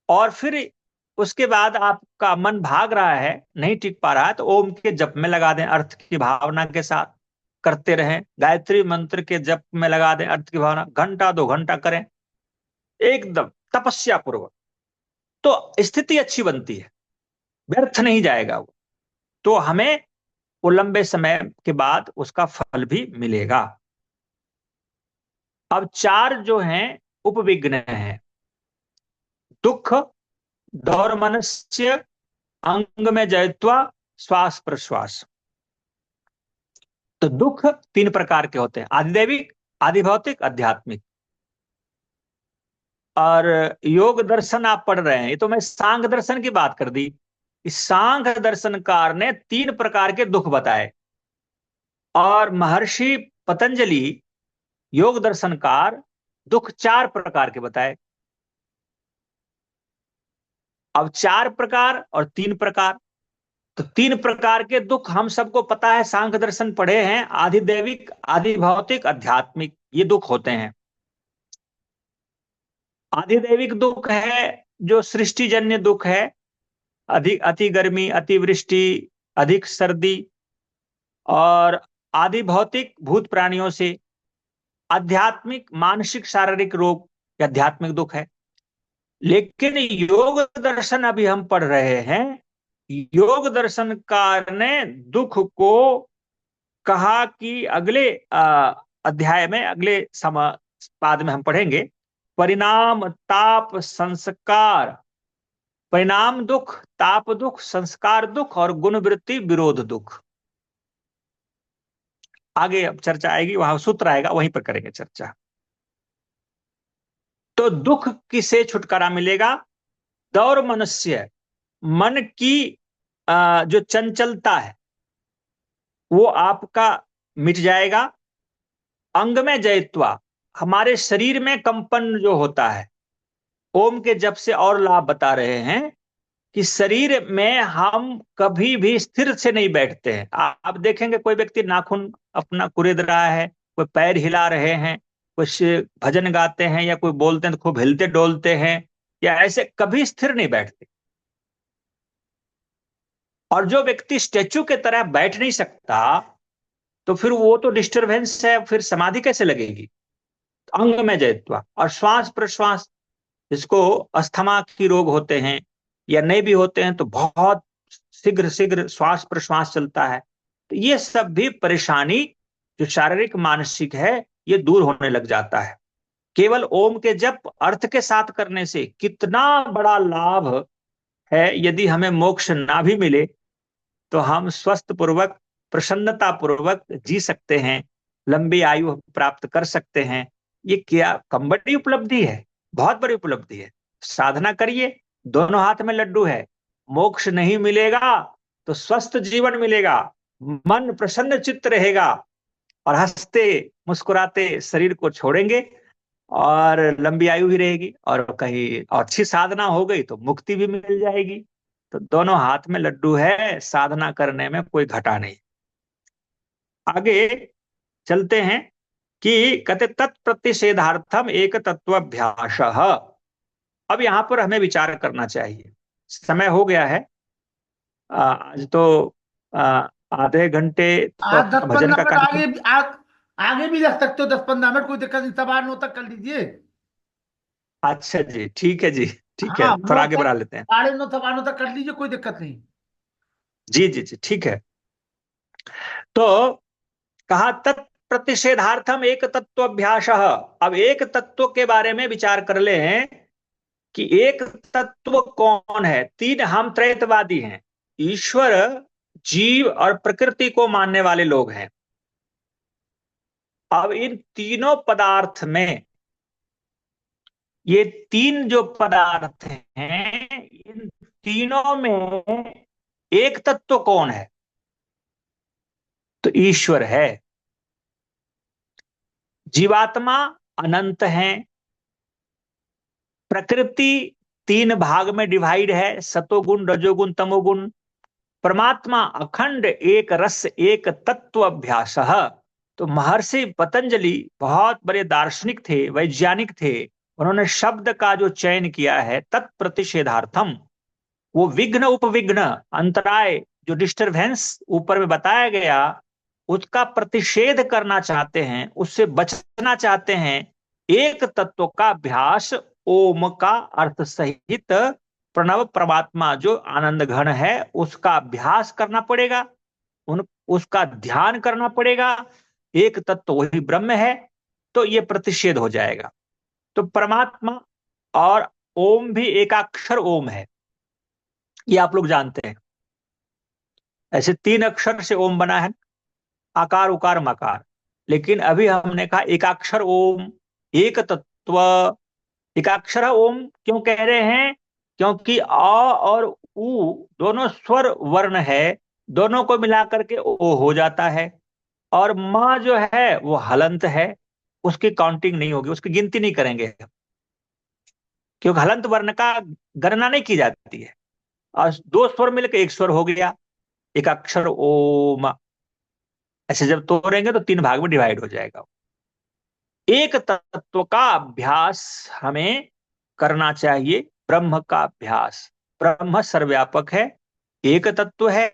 और फिर उसके बाद आपका मन भाग रहा है, नहीं टिक पा रहा है, तो ओम के जप में लगा दें अर्थ की भावना के साथ। करते रहें, गायत्री मंत्र के जप में लगा दें अर्थ की भावना, घंटा 2 घंटा करें एकदम तपस्या पूर्वक, तो स्थिति अच्छी बनती है, व्यर्थ नहीं जाएगा वो, तो हमें वो लंबे समय के बाद उसका फल भी मिलेगा। अब 4 जो हैं उपविघ्न हैं, दुख, दौर्मनस्य, अंग में जयत्वा, श्वास प्रश्वास। तो दुख 3 प्रकार के होते हैं, आधिदैविक, आधिभौतिक, आध्यात्मिक। और योग दर्शन आप पढ़ रहे हैं, ये तो मैं सांख्य दर्शन की बात कर दी। इस सांख्य दर्शनकार ने 3 प्रकार के दुख बताए, और महर्षि पतंजलि योग दर्शनकार दुख 4 प्रकार के बताए। अब 4 प्रकार और 3 प्रकार, तो 3 प्रकार के दुख हम सबको पता है, सांख्य दर्शन पढ़े हैं, आधिदैविक, आधिभौतिक, आध्यात्मिक, ये दुख होते हैं। आधिदैविक दुख है जो सृष्टिजन्य दुख है, अधिक अति गर्मी, अतिवृष्टि, अधिक सर्दी, और आधिभौतिक भूत प्राणियों से। आध्यात्मिक मानसिक शारीरिक रोग या आध्यात्मिक दुख है। लेकिन योग दर्शन अभी हम पढ़ रहे हैं, योग दर्शनकार ने दुख को कहा कि अगले अध्याय में, अगले पाद में हम पढ़ेंगे, परिणाम, ताप, संस्कार, परिणाम दुख, ताप दुख, संस्कार दुख और गुणवृत्ति विरोध दुख। आगे अब चर्चा आएगी, वहां सूत्र आएगा, वहीं पर करेंगे चर्चा। तो दुख किसे छुटकारा मिलेगा? दौर मनुष्य, मन की जो चंचलता है वो आपका मिट जाएगा। अंग में जयत्वा, हमारे शरीर में कंपन जो होता है, ओम के जप से और लाभ बता रहे हैं कि शरीर में हम कभी भी स्थिर से नहीं बैठते हैं। आप देखेंगे कोई व्यक्ति नाखून अपना कुरेद रहा है, कोई पैर हिला रहे हैं, कुछ भजन गाते हैं या कोई बोलते हैं तो खूब हिलते डोलते हैं, या ऐसे कभी स्थिर नहीं बैठते। और जो व्यक्ति स्टेचू के तरह बैठ नहीं सकता, तो फिर वो तो डिस्टरबेंस है, फिर समाधि कैसे लगेगी? अंग में जयत्वा। और श्वास प्रश्वास, जिसको अस्थमा की रोग होते हैं या नहीं भी होते हैं, तो बहुत शीघ्र शीघ्र श्वास प्रश्वास चलता है, तो ये सब भी परेशानी जो शारीरिक मानसिक है ये दूर होने लग जाता है। केवल ओम के जप अर्थ के साथ करने से कितना बड़ा लाभ है। यदि हमें मोक्ष ना भी मिले तो हम स्वस्थ पूर्वक, प्रसन्नता पूर्वक जी सकते हैं, लंबी आयु प्राप्त कर सकते हैं। ये क्या कम बड़ी उपलब्धि है, बहुत बड़ी उपलब्धि है। साधना करिए, दोनों हाथ में लड्डू है। मोक्ष नहीं मिलेगा तो स्वस्थ जीवन मिलेगा, मन प्रसन्न चित्त रहेगा, और हंसते मुस्कुराते शरीर को छोड़ेंगे, और लंबी आयु भी रहेगी, और कहीं अच्छी साधना हो गई तो मुक्ति भी मिल जाएगी। तो दोनों हाथ में लड्डू है, साधना करने में कोई घाटा नहीं। आगे चलते हैं कि कहते तत्प्रतिषेधार्थम एक तत्वाभ्यास। अब यहां पर हमें विचार करना चाहिए, समय हो गया है, आज तो आधे घंटे तो आप दस भजन पंद्रह का मिनट कार्यक्रम। आगे भी रख सकते हो, 10-15 मिनट, कोई दिक्कत नहीं, 9:15 तक कर लीजिए। अच्छा जी, ठीक है जी, ठीक है, हाँ, थोड़ा 9 आगे तक, बढ़ा लेते हैं। 9:30, 9:15 तक कर लीजिए, कोई दिक्कत नहीं। जी जी जी, ठीक है। तो कहा तत्प्रतिषेधार्थम एक तत्व अभ्यास। अब एक तत्व के बारे में विचार कर ले हैं कि एक तत्व कौन है। 3 हम त्रैतवादी हैं, ईश्वर, जीव और प्रकृति को मानने वाले लोग हैं। अब इन तीनों पदार्थ में, ये 3 जो पदार्थ हैं, इन तीनों में एक तत्व कौन है? तो ईश्वर है। जीवात्मा अनंत है, प्रकृति 3 भाग में डिवाइड है, सतोगुण, रजोगुण, तमोगुण। परमात्मा अखंड एक रस एक तत्व अभ्यास। तो महर्षि पतंजलि बहुत बड़े दार्शनिक थे, वैज्ञानिक थे। उन्होंने शब्द का जो चयन किया है तत्प्रतिषेधार्थम, वो विघ्न उपविघ्न अंतराय जो डिस्टरबेंस ऊपर में बताया गया, उसका प्रतिषेध करना चाहते हैं, उससे बचना चाहते हैं, एक तत्व का अभ्यास ओम का अर्थ सहित प्रणव परमात्मा जो आनंद घन है उसका अभ्यास करना पड़ेगा, उसका ध्यान करना पड़ेगा। एक तत्व वही ब्रह्म है, तो ये प्रतिषेध हो जाएगा। तो परमात्मा और ओम भी एकाक्षर ओम है, ये आप लोग जानते हैं। ऐसे 3 अक्षर से ओम बना है, आकार उकार मकार। लेकिन अभी हमने कहा एकाक्षर ओम, एक तत्व। एकाक्षर ओम क्यों कह रहे हैं? क्योंकि अ और उ दोनों स्वर वर्ण है, दोनों को मिलाकर के ओ हो जाता है। और मां जो है वो हलंत है, उसकी काउंटिंग नहीं होगी, उसकी गिनती नहीं करेंगे, क्योंकि हलंत वर्ण का गणना नहीं की जाती है। और 2 स्वर मिलकर एक स्वर हो गया, एक अक्षर ओम। ऐसे जब तोड़ेंगे तो 3 भाग में डिवाइड हो जाएगा। एक तत्व का अभ्यास हमें करना चाहिए, ब्रह्म का अभ्यास। ब्रह्म सर्वव्यापक है, एक तत्व है,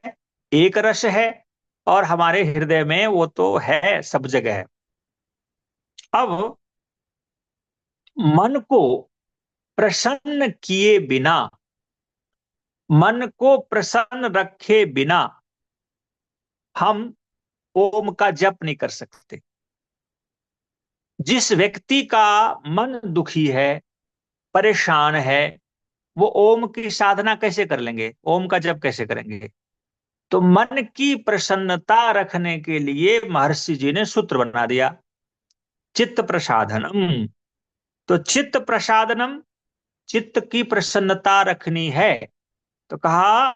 एक रस है, और हमारे हृदय में वो तो है, सब जगह है। अब मन को प्रसन्न किए बिना, मन को प्रसन्न रखे बिना हम ओम का जप नहीं कर सकते। जिस व्यक्ति का मन दुखी है, परेशान है, वो ओम की साधना कैसे कर लेंगे, ओम का जप कैसे करेंगे? तो मन की प्रसन्नता रखने के लिए महर्षि जी ने सूत्र बना दिया, चित्त प्रसादनम। तो चित्त प्रसादनम, चित्त की प्रसन्नता रखनी है, तो कहा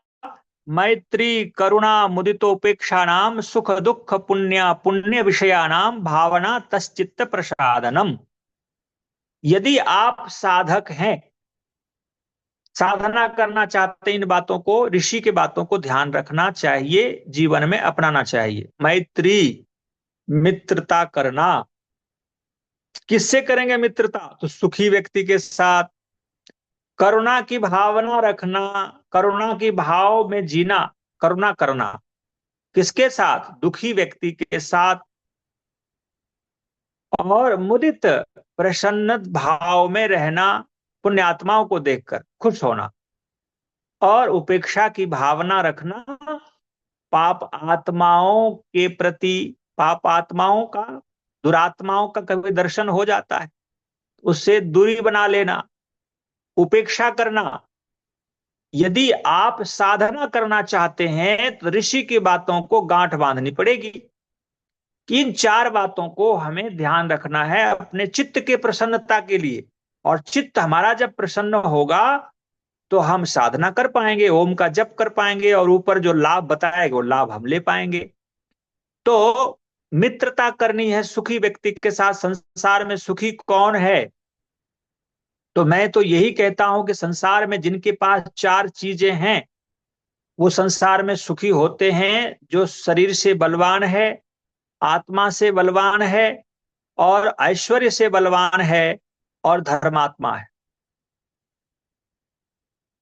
मैत्री करुणा मुदितोपेक्षा नाम सुख दुख पुण्य पुण्य विषयानाम भावना तश्चित्त प्रसादनम। यदि आप साधक हैं, साधना करना चाहते हैं, इन बातों को, ऋषि की बातों को ध्यान रखना चाहिए, जीवन में अपनाना चाहिए। मैत्री, मित्रता करना। किससे करेंगे मित्रता? तो सुखी व्यक्ति के साथ। करुणा की भावना रखना, करुणा की भाव में जीना, करुणा करना। किसके साथ? दुखी व्यक्ति के साथ। और मुदित, प्रसन्न भाव में रहना, पुण्यात्माओं को देखकर खुश होना। और उपेक्षा की भावना रखना, पाप आत्माओं के प्रति, पाप आत्माओं का, दुरात्माओं का कभी दर्शन हो जाता है, उससे दूरी बना लेना, उपेक्षा करना। यदि आप साधना करना चाहते हैं तो ऋषि की बातों को गांठ बांधनी पड़ेगी। इन 4 बातों को हमें ध्यान रखना है अपने चित्त के प्रसन्नता के लिए। और चित्त हमारा जब प्रसन्न होगा तो हम साधना कर पाएंगे, ओम का जप कर पाएंगे, और ऊपर जो लाभ बताएगा वो लाभ हम ले पाएंगे। तो मित्रता करनी है सुखी व्यक्ति के साथ। संसार में सुखी कौन है? तो मैं तो यही कहता हूं कि संसार में जिनके पास 4 चीजें हैं वो संसार में सुखी होते हैं। जो शरीर से बलवान है, आत्मा से बलवान है, और ऐश्वर्य से बलवान है, और धर्मात्मा है।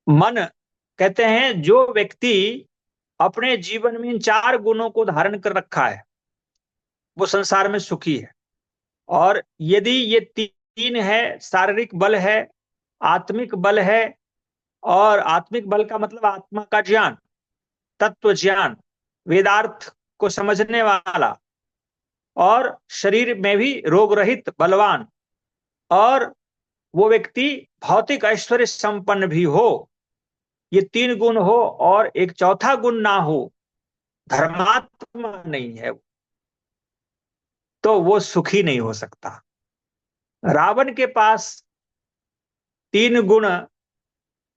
मन, कहते हैं जो व्यक्ति अपने जीवन में इन 4 गुणों को धारण कर रखा है वो संसार में सुखी है। और यदि ये 3 है, शारीरिक बल है, आत्मिक बल है, और आत्मिक बल का मतलब आत्मा का ज्ञान, तत्व ज्ञान, वेदार्थ को समझने वाला, और शरीर में भी रोग रहित बलवान, और वो व्यक्ति भौतिक ऐश्वर्य संपन्न भी हो, ये 3 गुण हो, और एक चौथा गुण ना हो, धर्मात्मा नहीं है, तो वो सुखी नहीं हो सकता। रावण के पास 3 गुण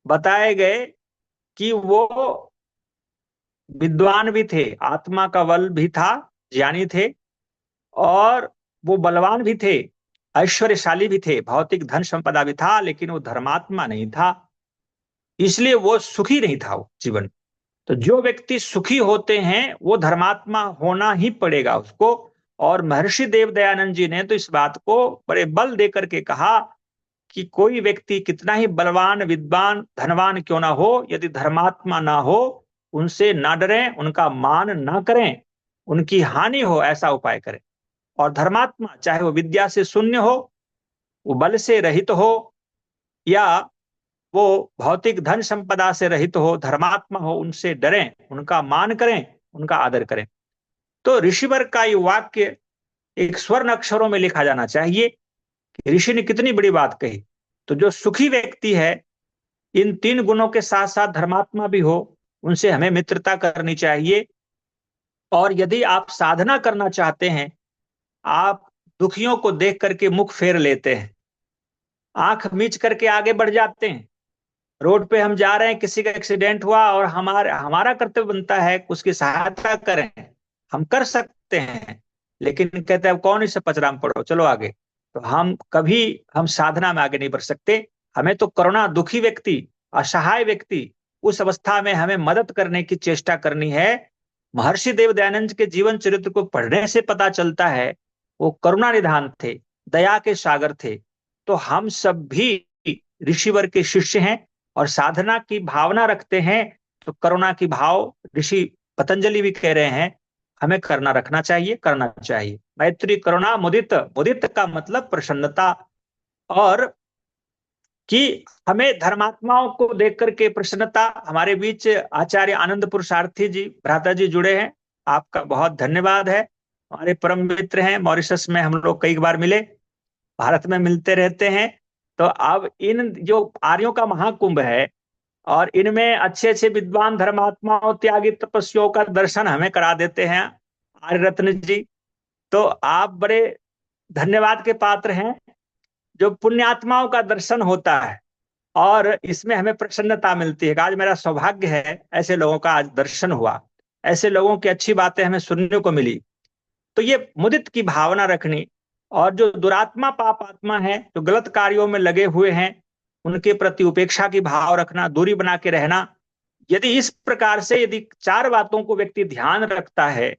बताए गए कि वो विद्वान भी थे, आत्मा का बल भी था, ज्ञानी थे, और वो बलवान भी थे, ऐश्वर्यशाली भी थे, भौतिक धन संपदा भी था, लेकिन वो धर्मात्मा नहीं था, इसलिए वो सुखी नहीं था वो जीवन। तो जो व्यक्ति सुखी होते हैं वो धर्मात्मा होना ही पड़ेगा उसको। और महर्षि देव दयानंद जी ने तो इस बात को बड़े बल देकर के कहा कि कोई व्यक्ति कितना ही बलवान, विद्वान, धनवान क्यों ना हो, यदि धर्मात्मा ना हो, उनसे ना डरें, उनका मान ना करें, उनकी हानि हो ऐसा उपाय करें। और धर्मात्मा चाहे वो विद्या से शून्य हो, वो बल से रहित हो, या वो भौतिक धन संपदा से रहित हो, धर्मात्मा हो, उनसे डरें, उनका मान करें, उनका आदर करें। तो ऋषिवर का ये वाक्य एक स्वर्ण अक्षरों में लिखा जाना चाहिए कि ऋषि ने कितनी बड़ी बात कही। तो जो सुखी व्यक्ति है, इन 3 गुणों के साथ साथ धर्मात्मा भी हो, उनसे हमें मित्रता करनी चाहिए। और यदि आप साधना करना चाहते हैं, आप दुखियों को देख करके मुख फेर लेते हैं, आंख मीच करके आगे बढ़ जाते हैं। रोड पे हम जा रहे हैं, किसी का एक्सीडेंट हुआ और हमारा कर्तव्य बनता है उसकी सहायता करें, हम कर सकते हैं, लेकिन कहते हैं कौन इसे पचराम पड़ो, चलो आगे। तो हम साधना में आगे नहीं बढ़ सकते। हमें तो करुणा, दुखी व्यक्ति, असहाय व्यक्ति, उस अवस्था में हमें मदद करने की चेष्टा करनी है। महर्षि देव दयानंद के जीवन चरित्र को पढ़ने से पता चलता है वो करुणा निधान थे, दया के सागर थे। तो हम सब भी ऋषिवर के शिष्य हैं और साधना की भावना रखते हैं। तो करुणा की भाव ऋषि पतंजलि भी कह रहे हैं हमें रखना चाहिए, करना चाहिए। मैत्री करुणा मुदित, मुदित का मतलब प्रसन्नता, और कि हमें धर्मात्माओं को देख करके प्रसन्नता। हमारे बीच आचार्य आनंद पुरुषार्थी जी, भ्राता जी जुड़े हैं, आपका बहुत धन्यवाद है। हमारे परम मित्र हैं, मॉरिशस में हम लोग कई बार मिले, भारत में मिलते रहते हैं। तो अब इन जो आर्यों का महाकुंभ है और इनमें अच्छे अच्छे विद्वान धर्मात्माओं, त्यागी, तपस्वियों का दर्शन हमें करा देते हैं आर्य रत्न जी। तो आप बड़े धन्यवाद के पात्र हैं। जो पुण्यात्माओं का दर्शन होता है और इसमें हमें प्रसन्नता मिलती है। आज मेरा सौभाग्य है ऐसे लोगों का आज दर्शन हुआ, ऐसे लोगों की अच्छी बातें हमें सुनने को मिली। तो ये मुदित की भावना रखनी, और जो दुरात्मा पाप आत्मा है, जो गलत कार्यों में लगे हुए हैं, उनके प्रति उपेक्षा की भाव रखना, दूरी बना के रहना। यदि इस प्रकार से यदि 4 बातों को व्यक्ति ध्यान रखता है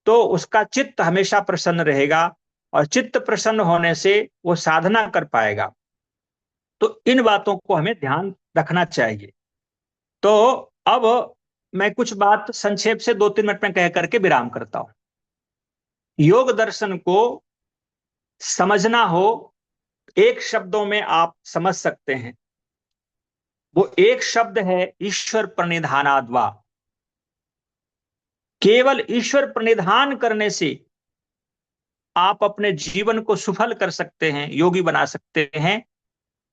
तो उसका चित्त हमेशा प्रसन्न रहेगा, और चित्त प्रसन्न होने से वो साधना कर पाएगा। तो इन बातों को हमें ध्यान रखना चाहिए। तो अब मैं कुछ बात संक्षेप से 2-3 मिनट में कह करके विराम करता हूं। योग दर्शन को समझना हो, एक शब्दों में आप समझ सकते हैं। वो एक शब्द है ईश्वर प्रणिधानाद्वा। केवल ईश्वर प्रणिधान करने से आप अपने जीवन को सफल कर सकते हैं, योगी बना सकते हैं।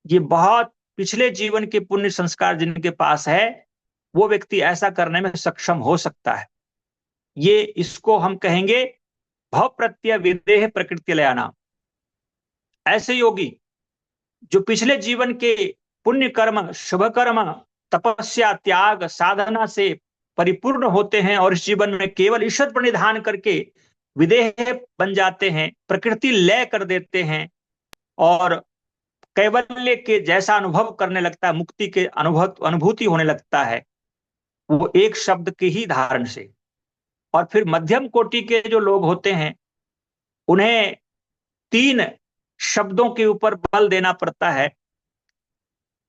ये बहुत पिछले जीवन के पुण्य संस्कार जिनके पास है, वो व्यक्ति ऐसा करने में सक्षम हो सकता है। ये इसको हम कहेंगे भव प्रत्यय विदेह प्रकृति लयाना। ऐसे योगी जो पिछले जीवन के पुण्य कर्म, शुभ कर्म, तपस्या, त्याग, साधना से परिपूर्ण होते हैं और इस जीवन में केवल ईश्वर प्रणिधान करके विदेह बन जाते हैं, प्रकृति लय कर देते हैं और कैवल्य के जैसा अनुभव करने लगता है, मुक्ति के अनुभूति होने लगता है, वो एक शब्द के ही धारण से। और फिर मध्यम कोटि के जो लोग होते हैं, उन्हें 3 शब्दों के ऊपर बल देना पड़ता है।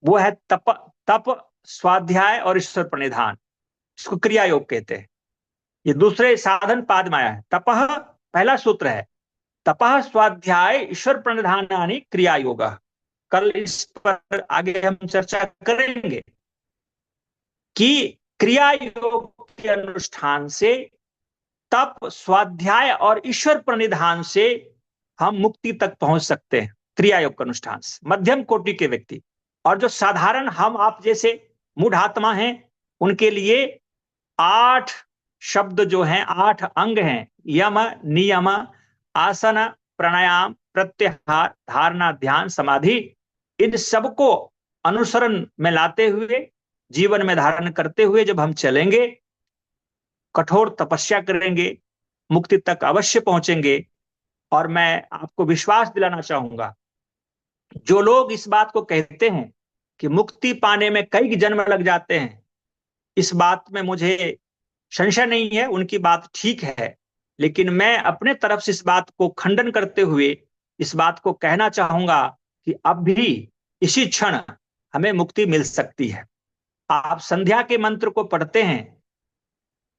वो है तप, स्वाध्याय और ईश्वर प्रणिधान। इसको क्रिया योग कहते हैं। ये दूसरे साधन पाद में आया है। तपह पहला सूत्र है, तपह स्वाध्याय ईश्वर प्रणिधानानि क्रिया योग। कल इस पर आगे हम चर्चा करेंगे कि क्रिया योग के अनुष्ठान से, तप, स्वाध्याय और ईश्वर प्रणिधान से हम मुक्ति तक पहुंच सकते हैं, क्रिया योग के अनुष्ठान से, मध्यम कोटि के व्यक्ति। और जो साधारण हम आप जैसे मूढ़ आत्मा हैं, उनके लिए 8 शब्द जो हैं, 8 अंग हैं, यम, नियम, आसन, प्राणायाम, प्रत्याहार, धारणा, ध्यान, समाधि। इन सबको अनुसरण में लाते हुए, जीवन में धारण करते हुए जब हम चलेंगे, कठोर तपस्या करेंगे, मुक्ति तक अवश्य पहुंचेंगे। और मैं आपको विश्वास दिलाना चाहूंगा, जो लोग इस बात को कहते हैं कि मुक्ति पाने में कई जन्म लग जाते हैं, इस बात में मुझे संशय नहीं है, उनकी बात ठीक है। लेकिन मैं अपने तरफ से इस बात को खंडन करते हुए इस बात को कहना चाहूंगा कि अब भी इसी क्षण हमें मुक्ति मिल सकती है। आप संध्या के मंत्र को पढ़ते हैं,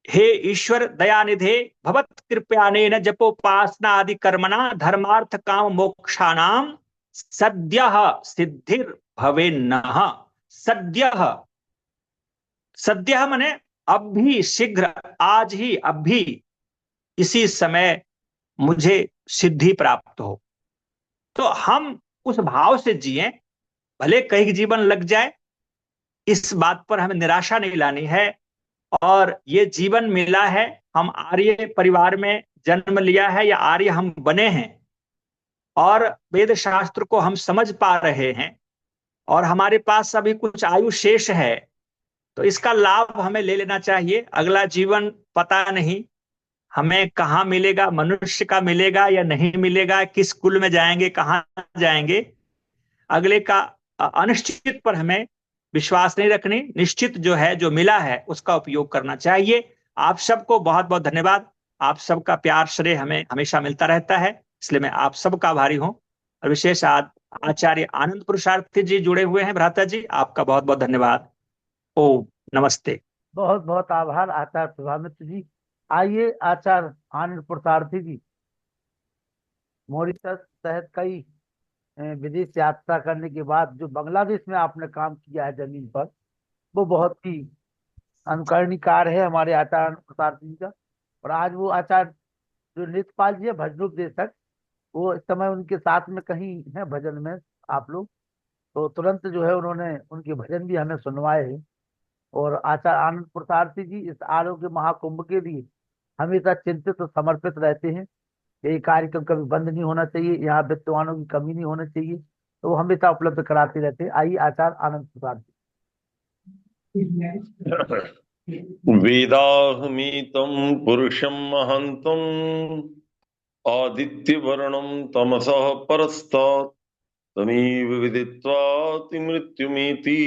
हे ईश्वर दयानिधे भवत् कृपयानेन जपोपासना आदि कर्मणा धर्मार्थ काम मोक्षाणाम सद्यः सिद्धिर भवेन्नः। सद्यः, सद्यः माने अभी, शीघ्र, आज ही, अभी, इसी समय मुझे सिद्धि प्राप्त हो। तो हम उस भाव से जिए, भले कहीं जीवन लग जाए, इस बात पर हमें निराशा नहीं लानी है। और ये जीवन मिला है, हम आर्य परिवार में जन्म लिया है या आर्य हम बने हैं, और वेद शास्त्र को हम समझ पा रहे हैं, और हमारे पास अभी कुछ आयु शेष है, तो इसका लाभ हमें ले लेना चाहिए। अगला जीवन पता नहीं हमें कहाँ मिलेगा, मनुष्य का मिलेगा या नहीं मिलेगा, किस कुल में जाएंगे, कहाँ जाएंगे, अगले का अनिश्चित पर हमें विश्वास नहीं रखनी। निश्चित जो है, जो मिला है, उसका उपयोग करना चाहिए। आप सबको बहुत बहुत धन्यवाद। आप सबका प्यार श्रेय हमें हमेशा मिलता रहता है, इसलिए मैं आप सबका आभारी हूं। और विशेष आज आचार्य आनंद पुरुषार्थी जी जुड़े हुए हैं, भ्राता जी, आपका बहुत बहुत धन्यवाद। ओम नमस्ते। बहुत बहुत आभार आचार्य प्रभामित्र जी। आइए आचार्य आनंद पुरुषार्थी जी, मॉरिशस सहित कई विदेश यात्रा करने के बाद जो बांग्लादेश में आपने काम किया है जमीन पर, वो बहुत ही अनुकरणीय कार्य है हमारे आचार्य आनंद पुरुषार्थी जी का। और आज वो आचार्य जो नित्यपाल जी है भजनोपदेशक, वो इस समय उनके साथ में कहीं है भजन में आप लोग, तो तुरंत जो है उन्होंने उनके भजन भी हमें सुनवाए हैं। और आचार्य आनंद पुरुषार्थी जी इस आरोग्य महाकुंभ के लिए हमेशा चिंतित और समर्पित रहते हैं। ये कार्यक्रम कभी बंद नहीं होना चाहिए, यहाँ विद्वानों की कमी नहीं होनी चाहिए, तो वो हमेशा उपलब्ध कराते रहते हैं। आइए आचार्य आनंद पुरुषार्थी। वेदाहमीतं पुरुषं महन्तं आदित्यवर्णं तमसः परस्तात् तमेव विदित्वा मृत्युमेति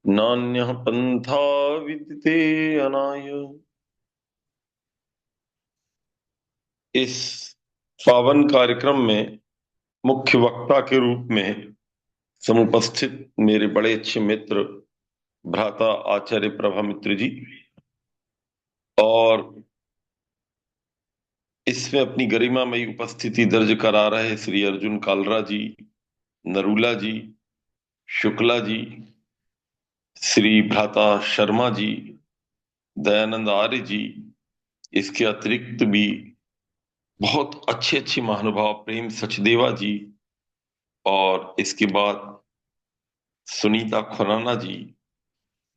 नान्यः पंथा विद्यते अनाय। इस पावन कार्यक्रम में मुख्य वक्ता के रूप में समुपस्थित मेरे बड़े अच्छे मित्र भ्राता आचार्य प्रभामित्र जी, और इसमें अपनी गरिमामयी उपस्थिति दर्ज करा रहे श्री अर्जुन कालरा जी, नरूला जी, शुक्ला जी, श्री भ्राता शर्मा जी, दयानंद आर्य जी, इसके अतिरिक्त भी बहुत अच्छे अच्छे महानुभाव प्रेम सचदेवा जी, और इसके बाद सुनीता खुराना जी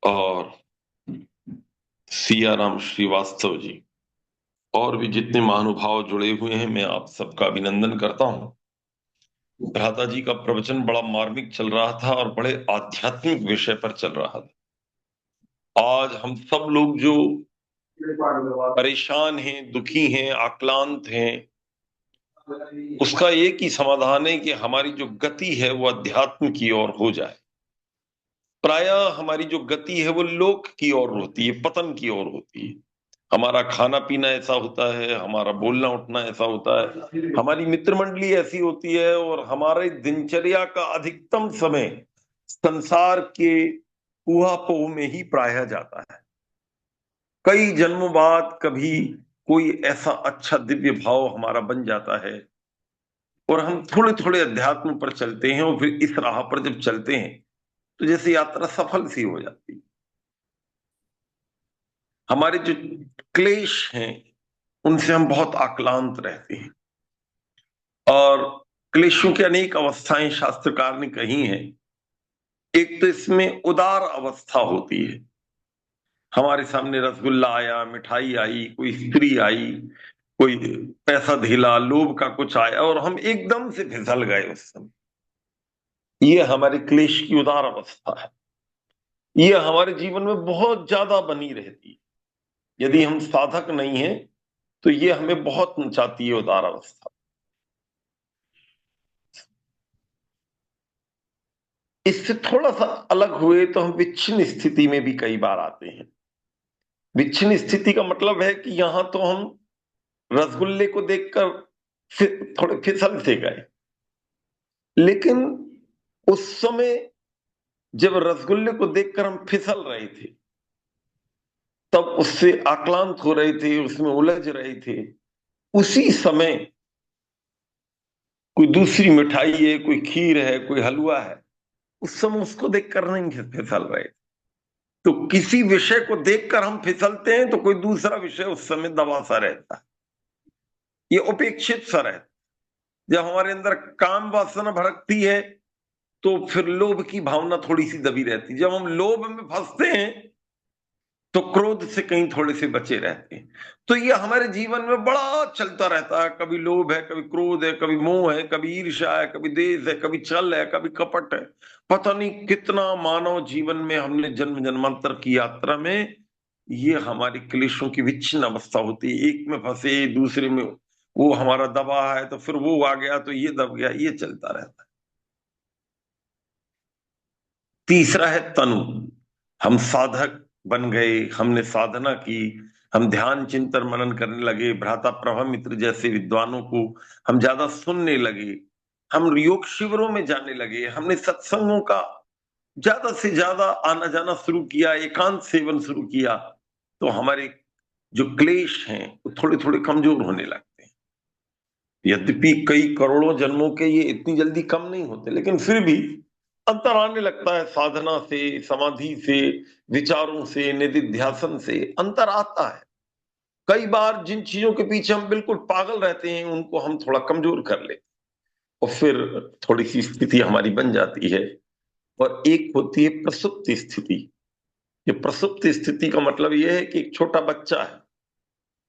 और सियाराम श्रीवास्तव जी, और भी जितने महानुभाव जुड़े हुए हैं, मैं आप सबका अभिनंदन करता हूं। भ्राता जी का प्रवचन बड़ा मार्मिक चल रहा था और बड़े आध्यात्मिक विषय पर चल रहा था। आज हम सब लोग जो परेशान हैं, दुखी हैं, आक्रांत हैं, उसका एक ही समाधान है कि हमारी जो गति है वो अध्यात्म की ओर हो जाए। प्रायः हमारी जो गति है वो लोक की ओर होती है, पतन की ओर होती है। हमारा खाना पीना ऐसा होता है, हमारा बोलना उठना ऐसा होता है, हमारी मित्र मंडली ऐसी होती है, और हमारे दिनचर्या का अधिकतम समय संसार के ऊहापोह में ही प्रायः जाता है। कई जन्मों बाद कभी कोई ऐसा अच्छा दिव्य भाव हमारा बन जाता है, और हम थोड़े थोड़े अध्यात्म पर चलते हैं, और फिर इस राह पर जब चलते हैं तो जैसे यात्रा सफल सी हो जाती है। हमारे जो क्लेश हैं उनसे हम बहुत आक्रांत रहते हैं, और क्लेशों की अनेक अवस्थाएं शास्त्रकार ने कही हैं। एक तो इसमें उदार अवस्था होती है, हमारे सामने रसगुल्ला आया, मिठाई आई, कोई स्त्री आई, कोई पैसा ढीला, लोभ का कुछ आया, और हम एकदम से फिसल गए उस समय। ये हमारे क्लेश की उदार अवस्था है। ये हमारे जीवन में बहुत ज्यादा बनी रहती है। यदि हम साधक नहीं हैं तो ये हमें बहुत नचाती है उदार अवस्था। इससे थोड़ा सा अलग हुए तो हम विच्छिन्न स्थिति में भी कई बार आते हैं। विच्छिन्न स्थिति का मतलब है कि यहां तो हम रसगुल्ले को देखकर थोड़े फिसल से गए, लेकिन उस समय जब रसगुल्ले को देखकर हम फिसल रहे थे, तब उससे आक्रांत हो रहे थे, उसमें उलझ रहे थे, उसी समय कोई दूसरी मिठाई है, कोई खीर है, कोई हलवा है, उस समय उसको देखकर नहीं फिसल रहे। तो किसी विषय को देखकर हम फिसलते हैं तो कोई दूसरा विषय उस समय दबा सा रहता है, ये उपेक्षित सा रहता है। जब हमारे अंदर काम वासना भड़कती है तो फिर लोभ की भावना थोड़ी सी दबी रहती है। जब हम लोभ में फंसते हैं तो क्रोध से कहीं थोड़े से बचे रहते हैं। तो ये हमारे जीवन में बड़ा चलता रहता है, कभी लोभ है, कभी क्रोध है, कभी मोह है, कभी ईर्ष्या है, कभी देश है, कभी छल है, कभी कपट है। पता नहीं कितना मानव जीवन में हमने जन्म जन्मांतर की यात्रा में ये हमारी क्लेशों की विच्छिन्न अवस्था होती है। एक में फंसे, दूसरे में वो हमारा दबा है, तो फिर वो आ गया तो ये दब गया, ये चलता रहता है। तीसरा है तनु। हम साधक बन गए, हमने साधना की, हम ध्यान चिंतन मनन करने लगे, भ्राता प्रभा मित्र जैसे विद्वानों को हम ज्यादा सुनने लगे, हम योग शिविरों में जाने लगे, हमने सत्संगों का ज्यादा से ज्यादा आना जाना शुरू किया, एकांत सेवन शुरू किया, तो हमारे जो क्लेश हैं वो थोड़े थोड़े कमजोर होने लगते हैं। यद्यपि कई करोड़ों जन्मों के ये इतनी जल्दी कम नहीं होते, लेकिन फिर भी अंतर आने लगता है। साधना से, समाधि से, विचारों से, निधिध्यासन से अंतर आता है। कई बार जिन चीजों के पीछे हम बिल्कुल पागल रहते हैं उनको हम थोड़ा कमजोर कर लेते और फिर थोड़ी सी स्थिति हमारी बन जाती है। और एक होती है प्रसुप्त स्थिति। ये प्रसुप्त स्थिति का मतलब यह है कि एक छोटा बच्चा है,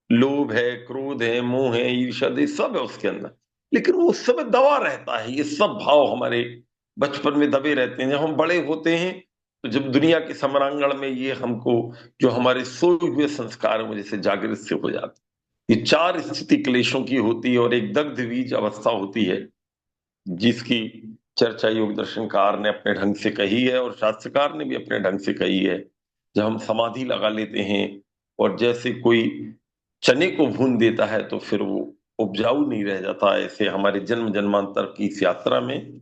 लोभ है, क्रोध है, मोह है, ईर्ष्या है, सब है उसके अंदर, लेकिन वो उस समय दबा रहता है। ये सब भाव हमारे बचपन में दबे रहते हैं। जब हम बड़े होते हैं तो जब दुनिया के समरांगण में ये हमको जो हमारे सोए हुए संस्कार हैं वो जैसे जागृत से हो जाते हैं। ये चार स्थिति क्लेशों की होती है और एक दग्ध बीज अवस्था होती है जिसकी चर्चा योग दर्शनकार ने अपने ढंग से कही है और शास्त्रकार ने भी अपने ढंग से कही है। जब हम समाधि लगा लेते हैं और जैसे कोई चने को भून देता है तो फिर वो उपजाऊ नहीं रह जाता। ऐसे हमारे जन्म जन्मांतर की इस यात्रा में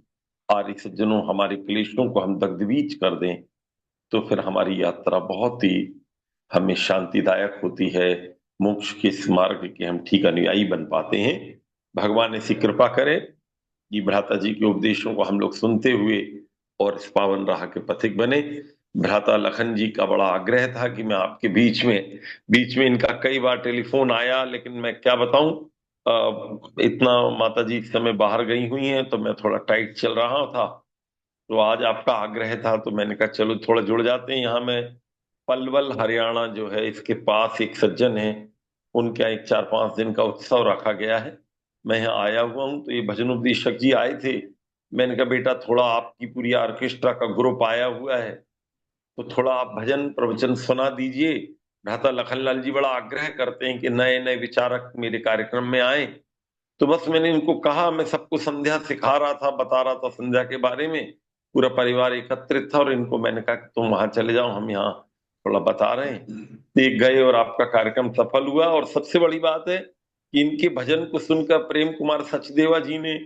आर्य सज्जनों हमारे क्लेशों को हम दग्धबीज कर दें तो फिर हमारी यात्रा बहुत ही हमें शांतिदायक होती है। मोक्ष के इस मार्ग के हम ठीक अनुयायी बन पाते हैं। भगवान ऐसी कृपा करे कि भ्राता जी के उपदेशों को हम लोग सुनते हुए और इस पावन राह के पथिक बने। भ्राता लखन जी का बड़ा आग्रह था कि मैं आपके बीच में इनका कई बार टेलीफोन आया, लेकिन मैं क्या बताऊं, इतना माता जी इस समय बाहर गई हुई हैं तो मैं थोड़ा टाइट चल रहा था। तो आज आपका आग्रह था तो मैंने कहा चलो थोड़ा जुड़ जाते हैं। यहाँ मैं पलवल हरियाणा जो है इसके पास एक सज्जन है, उनके यहाँ एक 4-5 दिन का उत्सव रखा गया है। मैं यहाँ आया हुआ हूँ तो ये भजन उपदेशक जी आए थे। मैंने कहा बेटा थोड़ा आपकी पूरी ऑर्केस्ट्रा का ग्रुप आया हुआ है तो थोड़ा आप भजन प्रवचन सुना दीजिए। भ्राता लखनलाल जी बड़ा आग्रह करते हैं कि नए नए विचारक मेरे कार्यक्रम में आए। तो बस मैंने इनको कहा, मैं सबको संध्या सिखा रहा था, बता रहा था संध्या के बारे में, पूरा परिवार एकत्रित था और इनको मैंने कहा कि तुम वहां चले जाओ, हम यहाँ थोड़ा बता रहे हैं। तो ये गए और आपका कार्यक्रम सफल हुआ। और सबसे बड़ी बात है कि इनके भजन को सुनकर प्रेम कुमार सचदेवा जी ने,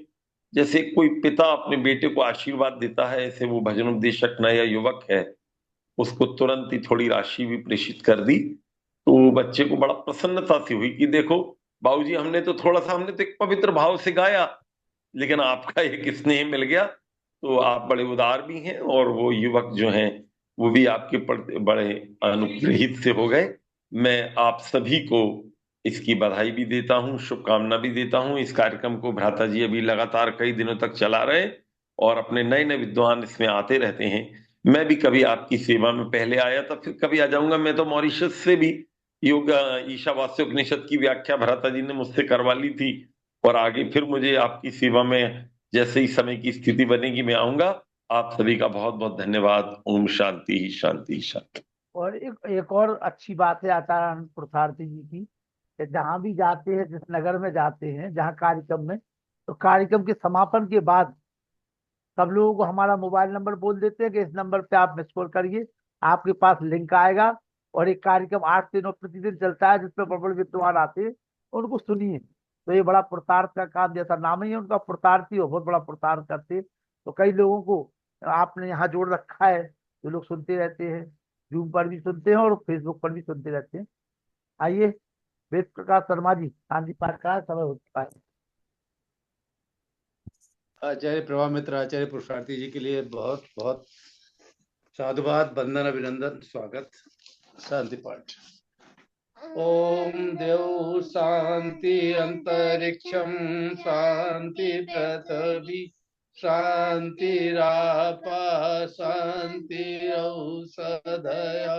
जैसे कोई पिता अपने बेटे को आशीर्वाद देता है, ऐसे वो भजन उपदेशक नया युवक है, उसको तुरंत ही थोड़ी राशि भी प्रेषित कर दी। तो बच्चे को बड़ा प्रसन्नता सी हुई कि देखो बाबूजी, हमने तो एक पवित्र भाव से गाया, लेकिन आपका एक स्नेह मिल गया। तो आप बड़े उदार भी हैं और वो युवक जो हैं वो भी आपके प्रति बड़े अनुग्रहित से हो गए। मैं आप सभी को इसकी बधाई भी देता हूँ, शुभकामना भी देता हूँ। इस कार्यक्रम को भ्राता जी अभी लगातार कई दिनों तक चला रहे और अपने नए नए विद्वान इसमें आते रहते हैं। मैं भी कभी आपकी सेवा में पहले आया था, फिर कभी आ जाऊंगा। मैं तो मॉरिशस से भी योग ईशावास्य उपनिषद की व्याख्या भ्राता जी ने मुझसे करवा ली थी और आगे फिर मुझे आपकी सेवा में जैसे ही समय की स्थिति बनेगी मैं आऊंगा। आप सभी का बहुत बहुत धन्यवाद। ओम शांति ही शांति ही शांति। और एक और अच्छी बात है आचार्य आनंद पुरुषार्थी जी की, कि जहाँ भी जाते हैं, जिस नगर में जाते हैं जहाँ कार्यक्रम में, तो कार्यक्रम के समापन के बाद सब लोगों को हमारा मोबाइल नंबर बोल देते हैं कि इस नंबर पे आप मिस कॉल करिए, आपके पास लिंक आएगा। और एक कार्यक्रम 8 दिनों प्रतिदिन चलता है जिसमें बड़े बड़े विद्वान आते हैं, उनको सुनिए। तो ये बड़ा पुरुषार्थ का काम, जैसा नाम ही है उनका पुरुषार्थी हो, बहुत बड़ा पुरुषार्थ करते हैं। तो कई लोगों को आपने यहाँ जोड़ रखा है, जो लोग सुनते रहते हैं। जूम पर भी सुनते हैं और फेसबुक पर भी सुनते रहते हैं। आइए वेद प्रकाश शर्मा जी, शांति पाठ का समय हो चुका है। आचार्य प्रभा मित्र आचार्य पुरुषार्थी जी के लिए बहुत बहुत साधुवाद, वंदन, अभिनंदन, स्वागत। शांति पाठ। ओम देव शांति अंतरिक्षम शांति पृथ्वी शांतिरापा शांति औषधया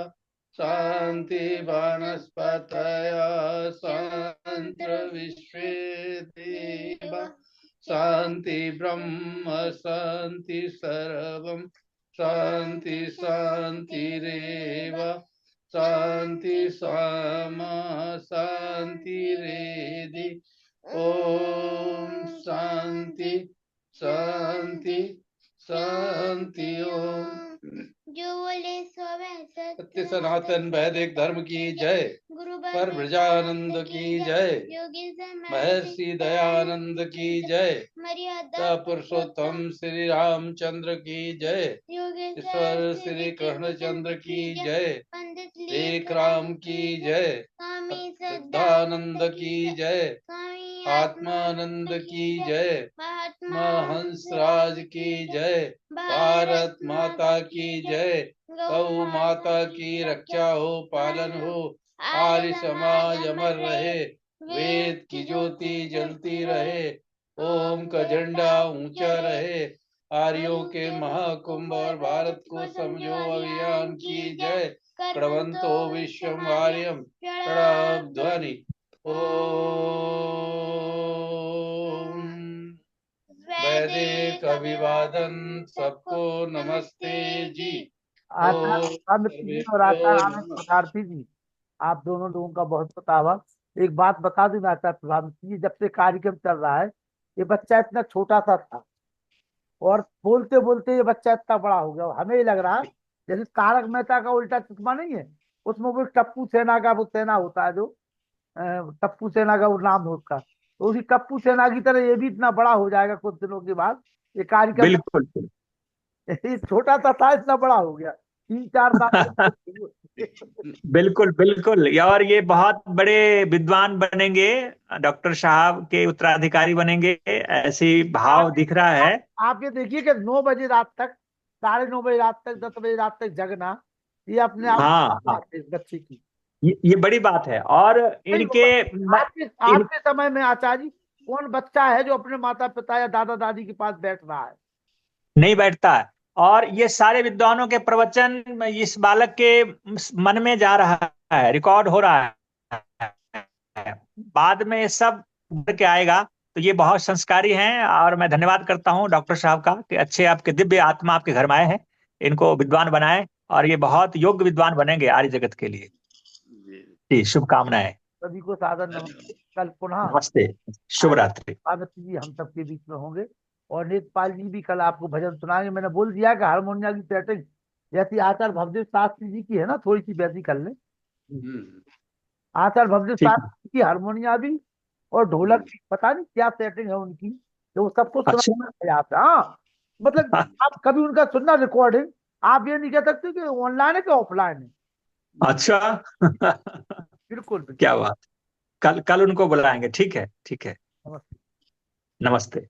शांति वनस्पतया शांति विश्वे देवा शांति ब्रह्म शांति सर्वम शांति शांतिरेव शांति सामा शांतिरेधि। ओम शांति शांति शांति। ओम जो बोले सो सत्य सनातन वैदिक धर्म की जय। गुरु पर ब्रजानंद की जय। योगी महर्षि दयानंद की जय। मर्यादा पुरुषोत्तम श्री रामचंद्र की जय। ईश्वर श्री कृष्णचंद्र की जय। पंडित एक राम की जय। स्वामी सिद्धानंद की जय। स्वामी आत्मानंद की जय। महात्मा हंसराज की जय। भारत माता की जय। गौ माता की रक्षा हो, पालन हो, आर्य समाज अमर रहे, वेद की ज्योति जलती रहे, ओम का झंडा ऊंचा रहे, आर्यों के महाकुंभ और भारत को समझो अभियान की जय। प्रणवंतो विश्वम आर्यम प्रणव ध्वनि। ओम वैदिक अभिवादन सबको नमस्ते जी। आचार्य अमित जी और आचार्य आनंद पदार्थी जी, आप दोनों लोगों का बहुत बहुत आभार। एक बात बता दूं मैं आचार्य प्रभामित जी, जब से कार्यक्रम चल रहा है, ये बच्चा इतना छोटा सा था और बोलते बोलते ये बच्चा इतना बड़ा हो गया। हमें ये लग रहा है जैसे तारक मेहता का उल्टा चश्मा नहीं है, उसमें वो टप्पू सेना का वो सेना होता है, जो टप्पू सेना का वो नाम है उसका, तो उसी टप्पू सेना की तरह ये भी इतना बड़ा हो जाएगा कुछ दिनों के बाद। ये कार्यक्रम बिल्कुल ये छोटा सा था, इतना बड़ा हो गया 3-4 साल। बिल्कुल बिल्कुल। और ये बहुत बड़े विद्वान बनेंगे, डॉक्टर साहब के उत्तराधिकारी बनेंगे, ऐसी भाव दिख रहा है। आप ये देखिए कि 9 बजे रात तक, 9:30 बजे रात तक, 10 बजे रात तक जगना, ये अपने आप हाँ, में बात है इस बच्चे की। ये बड़ी बात है। और इनके आपके समय में आचार्य जी कौन बच्चा है जो अपने माता पिता या दादा दादी के पास बैठ रहा है? नहीं बैठता है। और ये सारे विद्वानों के प्रवचन इस बालक के मन में जा रहा है, रिकॉर्ड हो रहा है, बाद में ये सब उभर के आएगा। तो ये बहुत संस्कारी हैं और मैं धन्यवाद करता हूँ डॉक्टर साहब का कि अच्छे आपके दिव्य आत्मा आपके घर में आए हैं, इनको विद्वान बनाए और ये बहुत योग्य विद्वान बनेंगे आर्य जगत के लिए। जी, शुभकामनाएं। सभी को सादर नमस्ते। कल पुनः नमस्ते, शुभ रात्रि। स्वागत जी हम सबके बीच में होंगे और नेत्रपाल जी भी कल आपको भजन सुनाएंगे। मैंने बोल दिया कि हारमोनिया की सेटिंग जैसी आचार्य भवदेव शास्त्री जी की है ना, थोड़ी सी वैसी कर लें। आचार्य भवदेव शास्त्री की हारमोनिया भी और ढोलक की पता नहीं क्या सेटिंग है उनकी, तो सबको सुना। हाँ मतलब आप कभी उनका सुनना रिकॉर्डिंग, आप ये नहीं कह सकते कि ऑनलाइन है कि ऑफलाइन है। अच्छा बिल्कुल क्या बात। कल उनको बुलाएंगे। ठीक है, ठीक है। नमस्ते। नमस्ते।